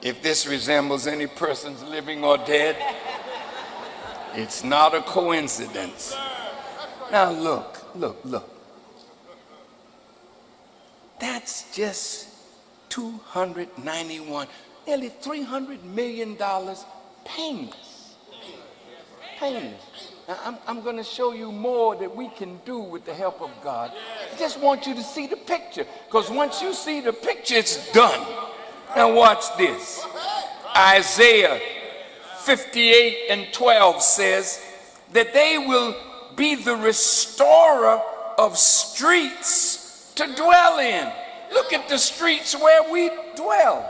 If this resembles any person's living or dead, it's not a coincidence. Now look. That's just $291, nearly $300 million painless. Now, I'm going to show you more that we can do with the help of God. I just want you to see the picture, because once you see the picture, it's done. Now watch this. Isaiah 58:12 says that they will be the restorer of streets to dwell in. Look at the streets where we dwell.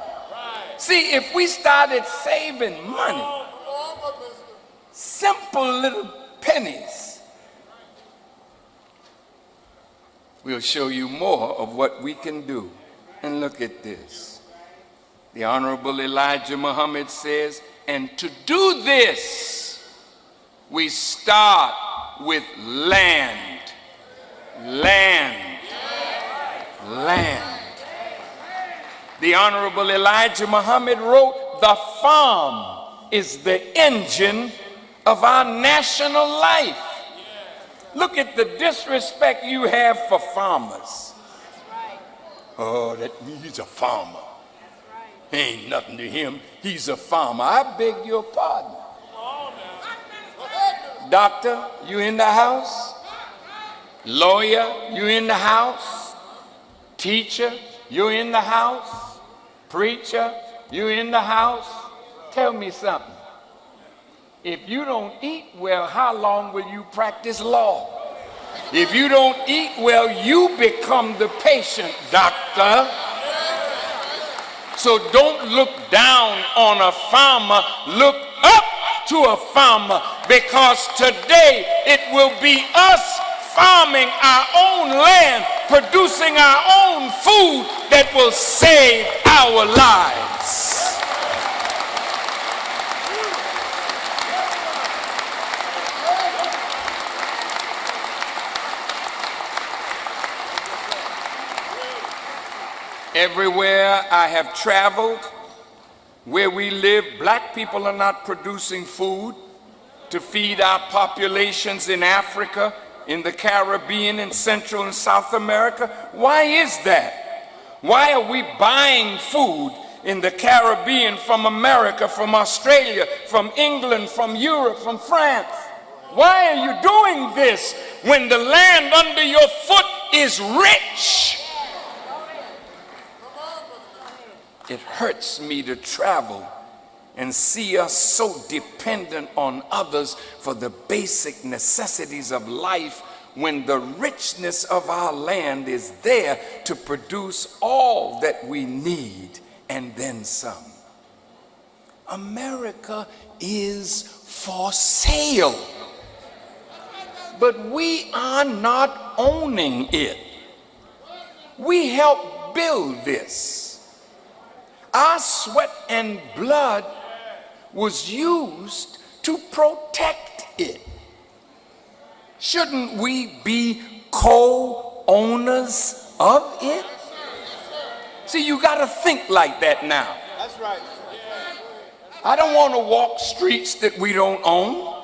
See, if we started saving money, simple little pennies, we'll show you more of what we can do. And look at this. The Honorable Elijah Muhammad says, and to do this, we start with land. The Honorable Elijah Muhammad wrote, the farm is the engine of our national life. Look at the disrespect you have for farmers. Oh, he's a farmer. Ain't nothing to him. He's a farmer. I beg your pardon. Doctor, you in the house? Lawyer, you in the house? Teacher, you in the house? Preacher, you in the house? Tell me something. if you don't eat well, how long will you practice law? If you don't eat well, you become the patient, doctor. So don't look down on a farmer, look up to a farmer, because today it will be us farming our own land, producing our own food that will save our lives. Everywhere I have traveled, where we live, black people are not producing food to feed our populations in Africa, in the Caribbean, in Central and South America. Why is that? Why are we buying food in the Caribbean from America, from Australia, from England, from Europe, from France? Why are you doing this when the land under your foot is rich? It hurts me to travel and see us so dependent on others for the basic necessities of life, when the richness of our land is there to produce all that we need and then some. America is for sale, but we are not owning it. We helped build this. Our sweat and blood was used to protect it. Shouldn't we be co-owners of it? See, you got to think like that now. That's right. I don't want to walk streets that we don't own.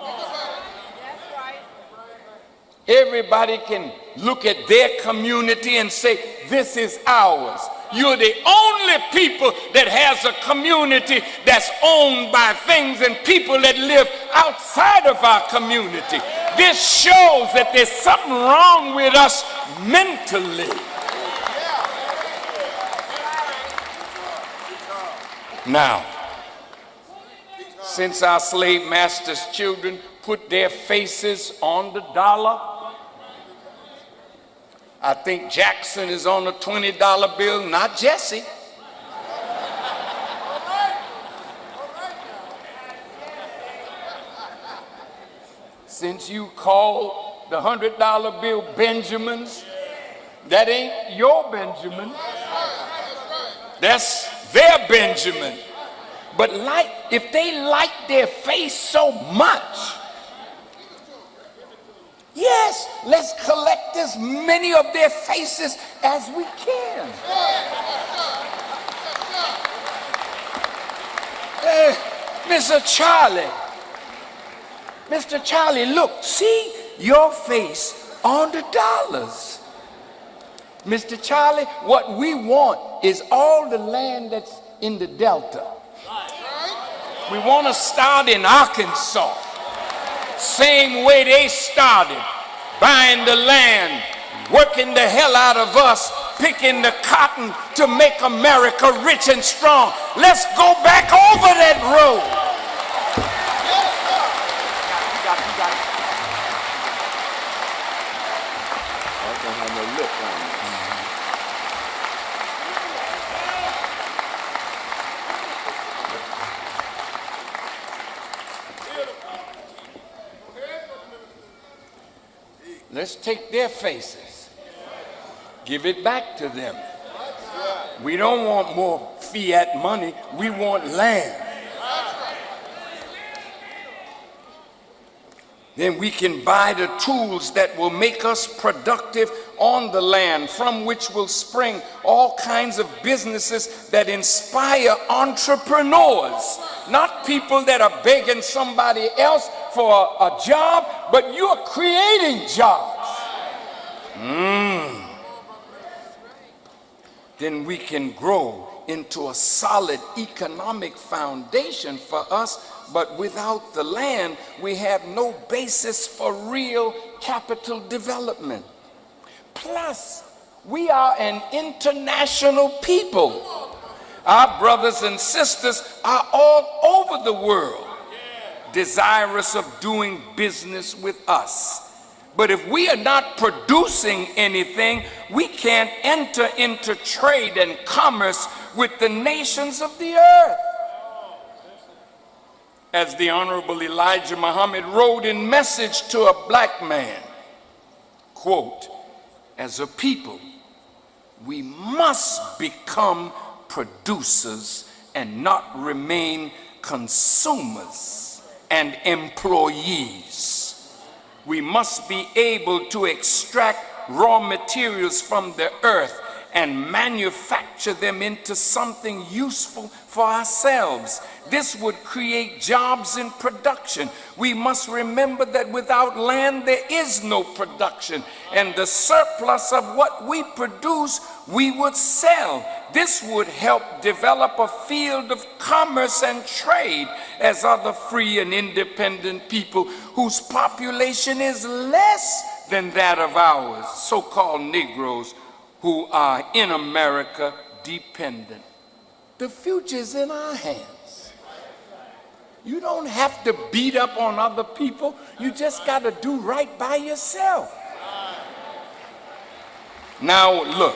Everybody can look at their community and say, this is ours. You're the only people that has a community that's owned by things and people that live outside of our community. This shows that there's something wrong with us mentally. Now, since our slave masters' children put their faces on the dollar, I think Jackson is on a $20 bill, not Jesse. Since you call the $100 bill Benjamins, that ain't your Benjamin. That's their Benjamin. But if they like their face so much, yes, let's collect as many of their faces as we can. Mr. Charlie, look, see your face on the dollars. Mr. Charlie, what we want is all the land that's in the Delta. We want to start in Arkansas, same way they started, buying the land, working the hell out of us, picking the cotton to make America rich and strong. Let's go back over that road. Let's take their faces, give it back to them. We don't want more fiat money, we want land. Then we can buy the tools that will make us productive on the land, from which will spring all kinds of businesses that inspire entrepreneurs, not people that are begging somebody else for a job, but you're creating jobs. Then we can grow into a solid economic foundation for us, but without the land, we have no basis for real capital development. Plus, we are an international people. Our brothers and sisters are all over the world. desirous of doing business with us. But if we are not producing anything, we can't enter into trade and commerce with the nations of the earth. As the Honorable Elijah Muhammad wrote in Message to a Black Man, quote, as a people, we must become producers and not remain consumers and employees. We must be able to extract raw materials from the earth and manufacture them into something useful for ourselves. This would create jobs in production. We must remember that without land there is no production, and the surplus of what we produce we would sell. This would help develop a field of commerce and trade as other free and independent people whose population is less than that of ours, so-called Negroes, who are in America dependent. The future is in our hands. You don't have to beat up on other people. You just got to do right by yourself. Now look,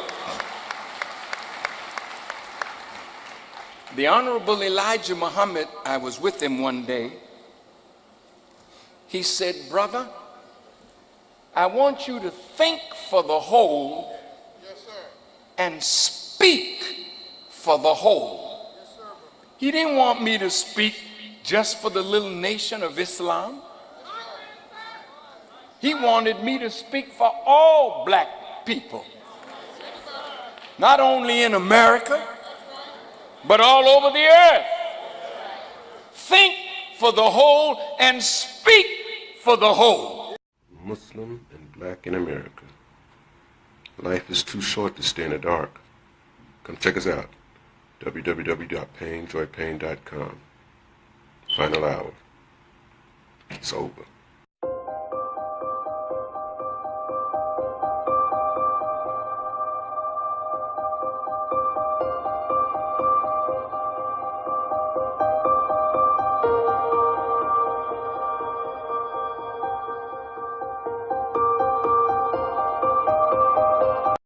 the Honorable Elijah Muhammad, I was with him one day. He said, brother, I want you to think for the whole and speak for the whole. He didn't want me to speak just for the little nation of Islam. He wanted me to speak for all black people, not only in America, but all over the earth. Think for the whole and speak for the whole. Muslim and black in America. Life is too short to stay in the dark. Come check us out. www.painjoypain.com. Final hour. It's over.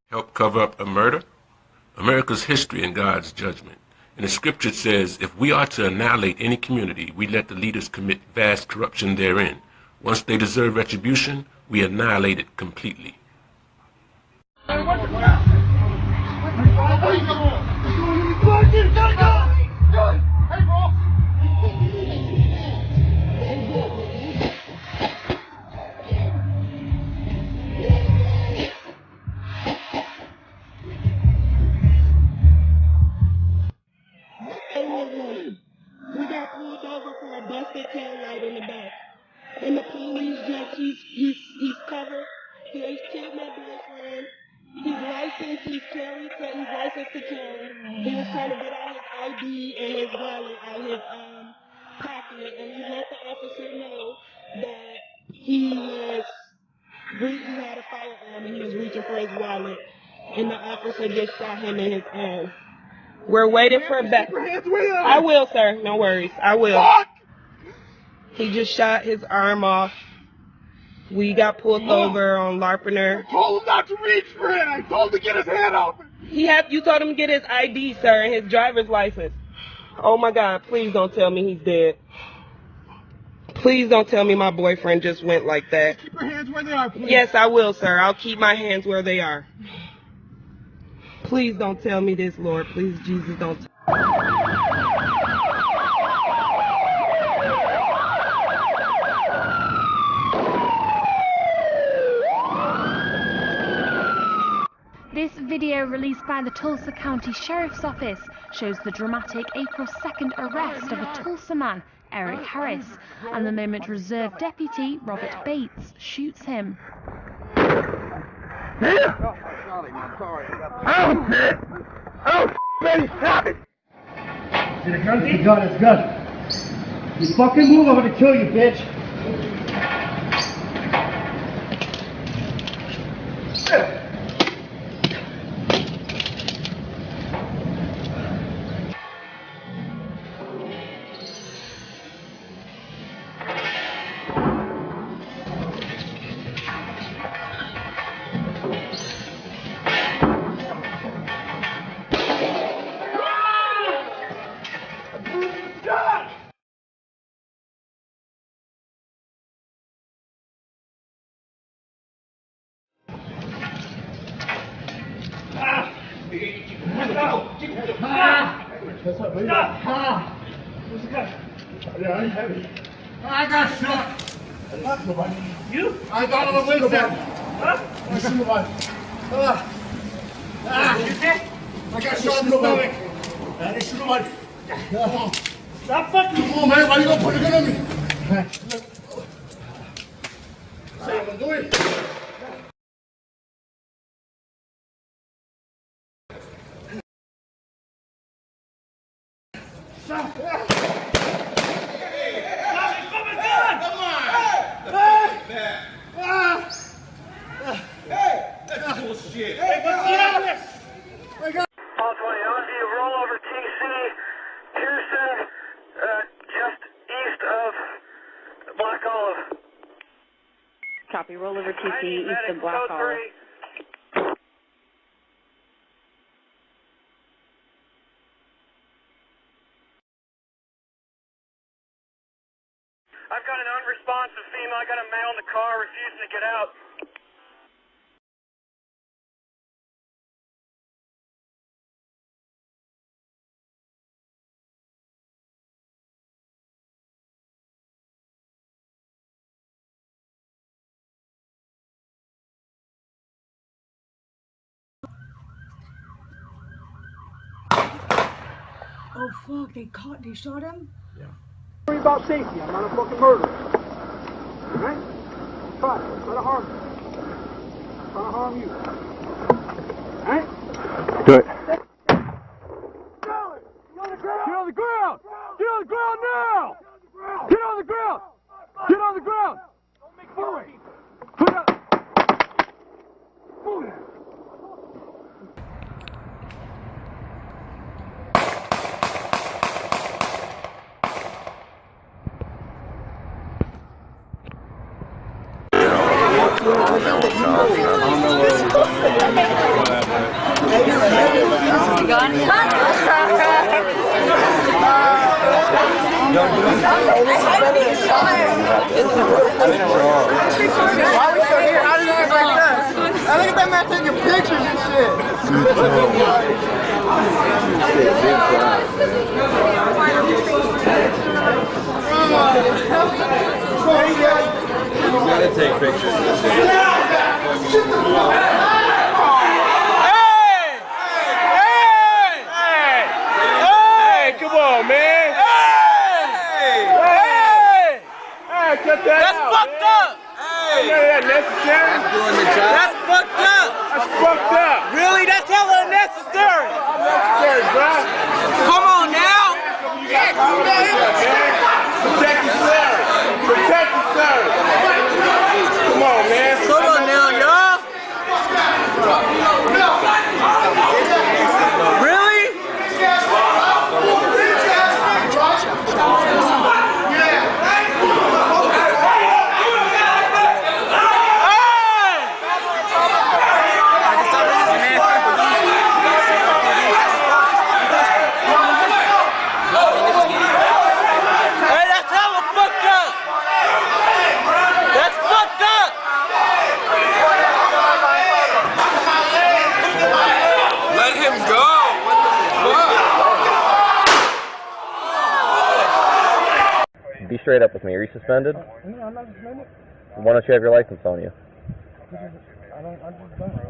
Help cover up a murder? America's history and God's judgment. And the scripture says, if we are to annihilate any community, we let the leaders commit vast corruption therein. Once they deserve retribution, we annihilate it completely. We got pulled over for a busted tail light in the back. And the police just, he's covered. He has killed my boyfriend. He's licensed, he's licensed to carry. He was trying to get out his ID and his wallet out of his pocket, and he let the officer know that he had a firearm and he was reaching for his wallet, and the officer just shot him in his arm. We're waiting for a back. I will, sir. No worries. I will. He just shot his arm off. We got pulled over on Larpener. I told him not to reach for it. I told him to get his hand off it. You told him to get his ID, sir, and his driver's license. Oh my God, please don't tell me he's dead. Please don't tell me my boyfriend just went like that. Keep your hands where they are, please. Yes, I will, sir. I'll keep my hands where they are. Please don't tell me this, Lord. Please, Jesus, don't. This video released by the Tulsa County Sheriff's Office shows the dramatic April 2nd arrest of a Tulsa man, Eric Harris, and the moment Reserve Deputy Robert Bates shoots him. Baby, stop it! See the gun? It's a gun, it's a gun. You fucking move, I'm gonna kill you, bitch. I got shot. You? I got on the window. Huh? I shoot nobody. I got shot in the stomach. I didn't shoot nobody. Come on. Stop fucking. Come on, man. Why you gonna put a gun on me? Say I'm gonna do it. Stop. Bullshit. Hey, what's the address? Paul 20, on to you, roll over TC, Houston, just east of Black Olive. Copy, roll over TC, east of Black Olive. I've got an unresponsive female, I got a male in the car refusing to get out. Oh fuck, they shot him? Yeah. Worry about safety, I'm not a fucking murderer. Alright? Try to harm me. Try to harm you. Alright? Do it. Get on the ground! Get on the ground now! Get on the ground! Get on the ground! Don't make fun. Put up! Move it! Look at that man taking pictures and shit. You gotta take pictures of this shit. Hey, come on, man. Hey, cut that That's out, fucked man. up. None of that necessary. That's doing the job. That's fucked up. That's fucked up. Really? That's hella unnecessary. Unnecessary, bro. Come on now. Protect yourself. Protect yourself. Come on, man. Come on now, y'all. Really? Hey, that's hella fucked up. That's fucked up. Let him go. What the fuck? Be straight up with me. Are you suspended? No, I'm not suspended. Why don't you have your license on you? I just done it.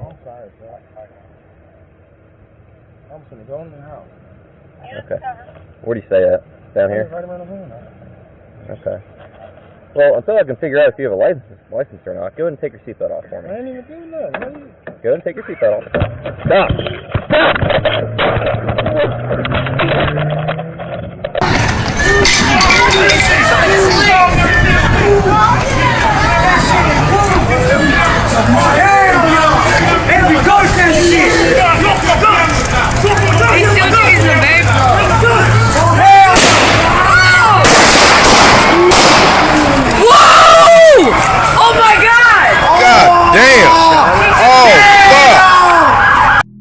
I'm sorry, bro. I'm just gonna go in the house. Okay. Where do you stay at? Down here? Right around the corner. Okay. Well, until I can figure out if you have a license or not, go ahead and take your seatbelt off for me. I ain't even do nothing. Go ahead and take your seatbelt off. Stop! Stop!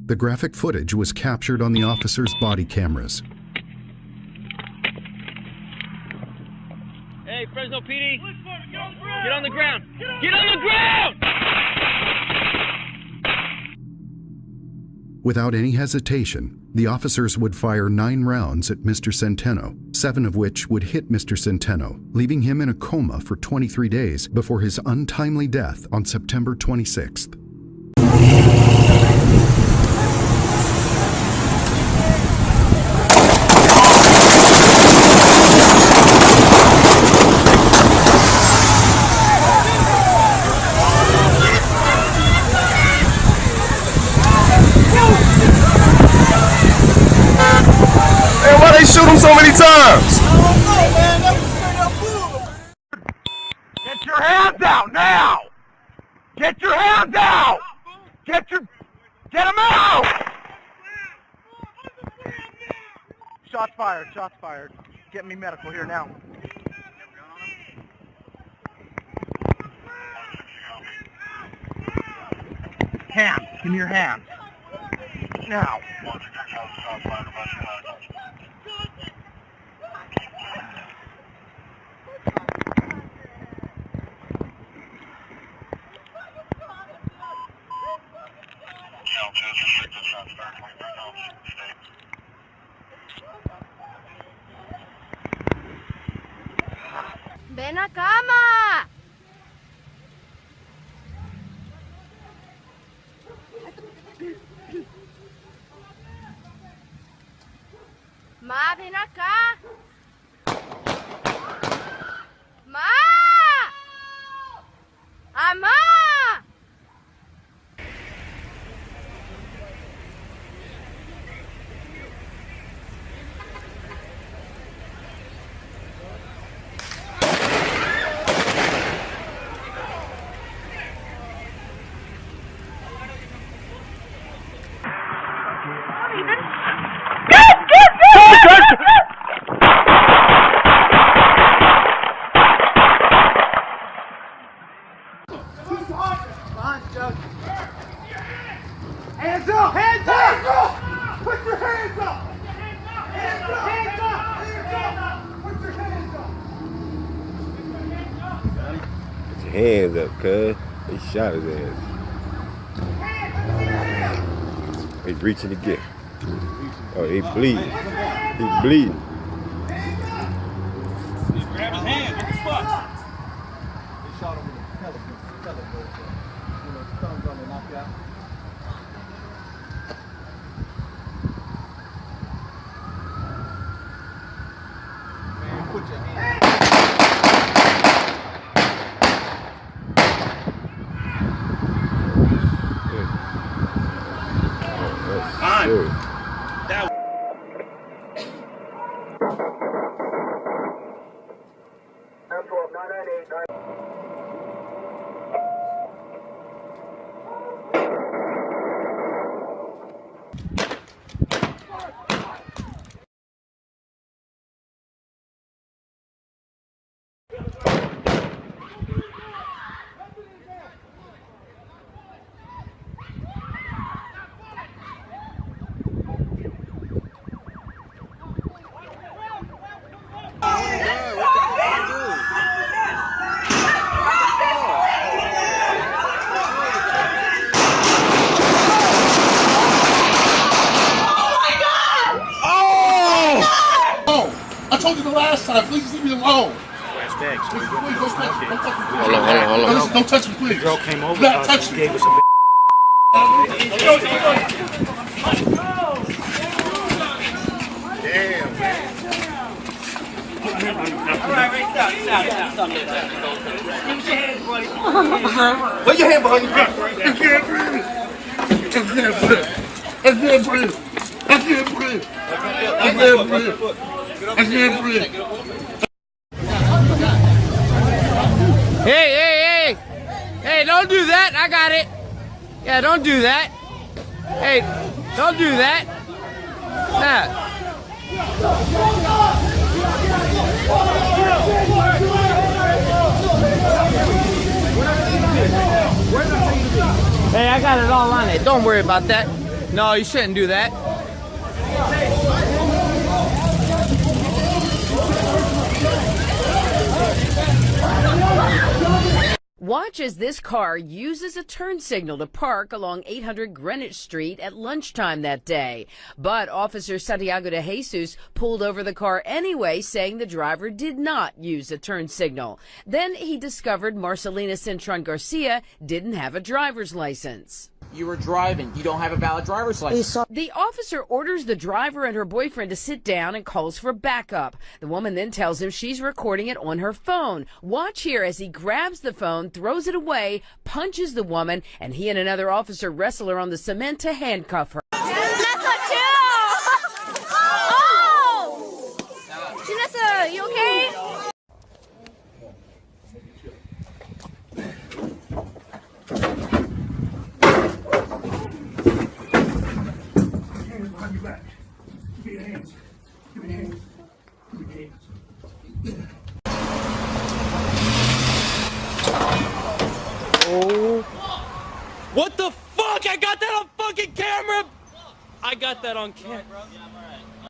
The graphic footage was captured on the officer's body cameras. Hey, Fresno PD, get on the ground! Get on the ground! Without any hesitation, the officers would fire 9 rounds at Mr. Centeno, 7 of which would hit Mr. Centeno, leaving him in a coma for 23 days before his untimely death on September 26th. They shoot him so many times. I don't know, man. That was straight up bull. Get your hands out now! Get your hands out! Get them out! Shots fired, shots fired. Get me medical here now. Hands, give me your hands. Now. Ven a cama. Ma, ven acá. Ma. Amá. Hands up! Hands up! Put your hands up! Hands up! Hands up! Hands up! Put your hands up! Put your hands up, cuz. They shot his ass. They reaching to get. Oh, he bleeding. He bleeding. Grab his hand. What the fuck? They shot him with a pellet gun. You know, stun gun to knock you out. Man, put your hands up. I told you the last time, please leave me alone. Please, don't touch me. Hold on. Don't touch me, please. The girl came over. Not touch me. Gave us a Damn, man. Stop. Give us your hands, buddy. Put your hand behind your back. I can't breathe. Hey, don't do that. I got it. Yeah, don't do that. Hey, don't do that. Nah. Hey, I got it all on it. Don't worry about that. No, you shouldn't do that. Watch as this car uses a turn signal to park along 800 Greenwich Street at lunchtime that day. But Officer Santiago de Jesus pulled over the car anyway, saying the driver did not use a turn signal. Then he discovered Marcelina Cintron Garcia didn't have a driver's license. You were driving. You don't have a valid driver's license. The officer orders the driver and her boyfriend to sit down and calls for backup. The woman then tells him she's recording it on her phone. Watch here as he grabs the phone, throws it away, punches the woman, and he and another officer wrestle her on the cement to handcuff her. You okay? Oh. What the fuck? I got that on fucking camera! I got that on camera.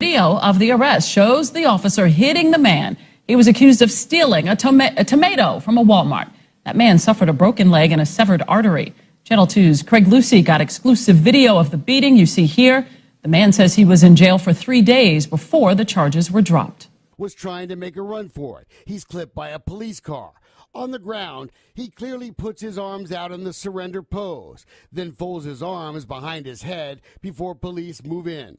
Video of the arrest shows the officer hitting the man. He was accused of stealing a tomato from a Walmart. That man suffered a broken leg and a severed artery. Channel 2's Craig Lucy got exclusive video of the beating you see here. The man says he was in jail for 3 days before the charges were dropped. Was trying to make a run for it. He's clipped by a police car. On the ground, he clearly puts his arms out in the surrender pose, then folds his arms behind his head before police move in.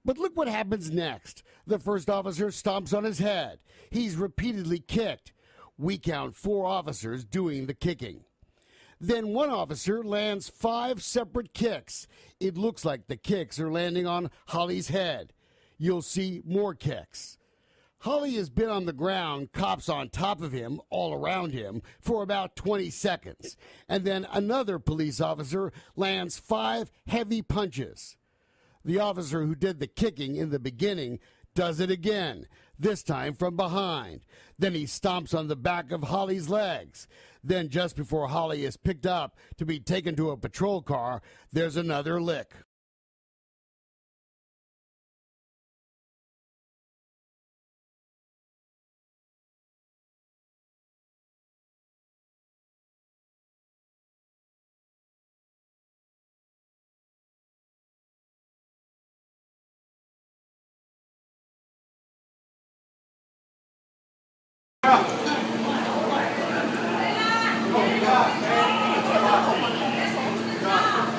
But look what happens next. The first officer stomps on his head. He's repeatedly kicked. We count 4 officers doing the kicking. Then one officer lands 5 separate kicks. It looks like the kicks are landing on Holly's head. You'll see more kicks. Holly has been on the ground, cops on top of him, all around him, for about 20 seconds. And then another police officer lands 5 heavy punches. The officer who did the kicking in the beginning does it again, this time from behind. Then he stomps on the back of Holly's legs. Then just before Holly is picked up to be taken to a patrol car, there's another lick.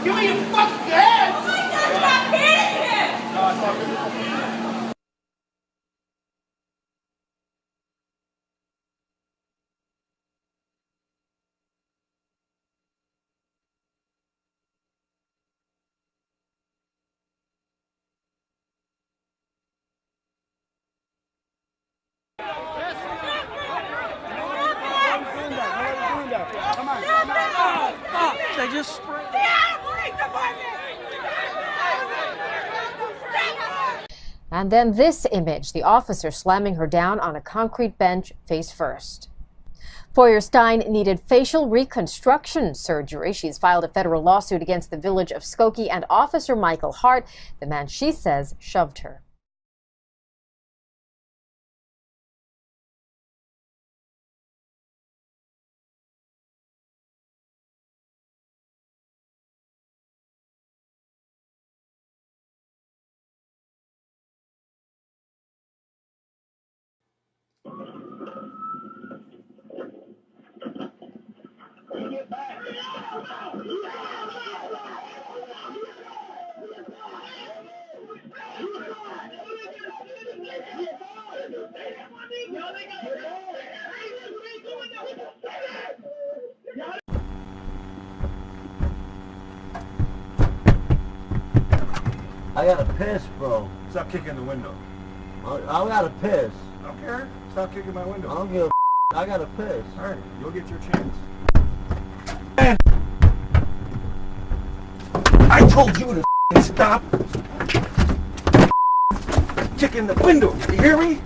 Give me your fucking hands! Oh my God, stop hitting him! They just sprayed. And then this image, the officer slamming her down on a concrete bench face first. Feuerstein needed facial reconstruction surgery. She's filed a federal lawsuit against the village of Skokie and Officer Michael Hart, the man she says shoved her. I gotta piss, bro. Stop kicking the window. I gotta piss. Okay. Stop kicking my window. I don't give a I gotta piss. Alright, you'll get your chance. I told you to stop kicking the window. You hear me?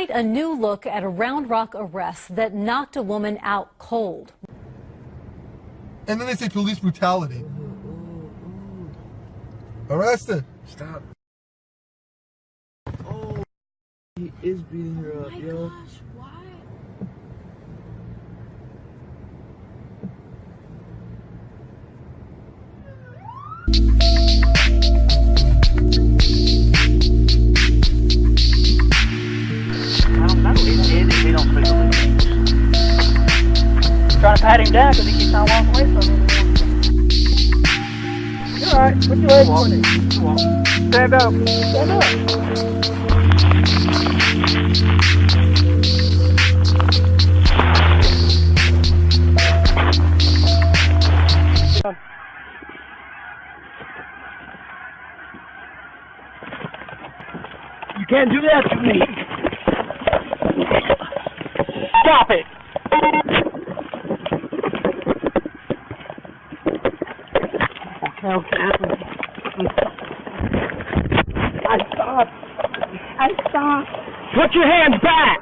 Tonight, a new look at a Round Rock arrest that knocked a woman out cold. And then they say police brutality. Arrested. Stop. Oh, he is beating her up, yo. Gosh, why? I don't know. They don't speak the language. Trying to pat him down because he keeps on walking away from him. You're alright. Put your legs on it. Stand up. Stand up. You can't do that to me. Stop it. Okay. I stopped. Put your hands back.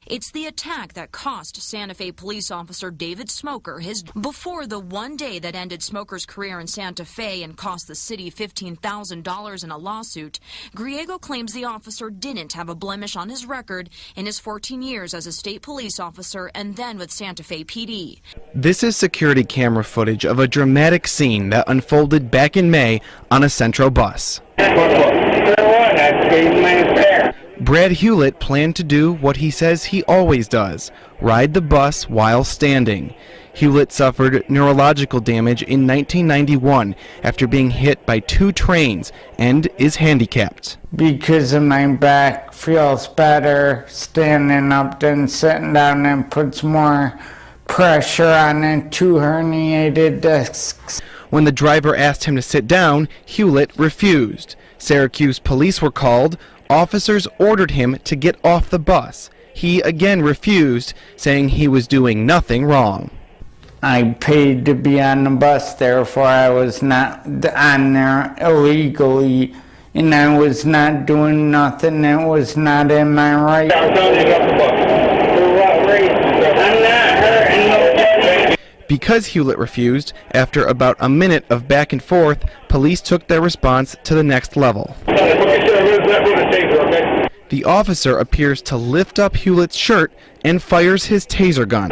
It's the attack that cost Santa Fe police officer David Smoker his before the one day that ended Smoker's career in Santa Fe and cost the city $15,000 in a lawsuit. Griego claims the officer didn't have a blemish on his record in his 14 years as a state police officer and then with Santa Fe PD. This is security camera footage of a dramatic scene that unfolded back in May on a Centro bus. Brad Hewlett planned to do what he says he always does, ride the bus while standing. Hewlett suffered neurological damage in 1991 after being hit by 2 trains and is handicapped. Because of my back feels better standing up than sitting down and puts more pressure on the 2 herniated discs. When the driver asked him to sit down, Hewlett refused. Syracuse police were called. Officers ordered him to get off the bus. He again refused, saying he was doing nothing wrong. I paid to be on the bus, therefore I was not on there illegally, and I was not doing nothing that was not in my right. Because Hewlett refused, after about a minute of back and forth, police took their response to the next level. The officer appears to lift up Hewlett's shirt and fires his taser gun.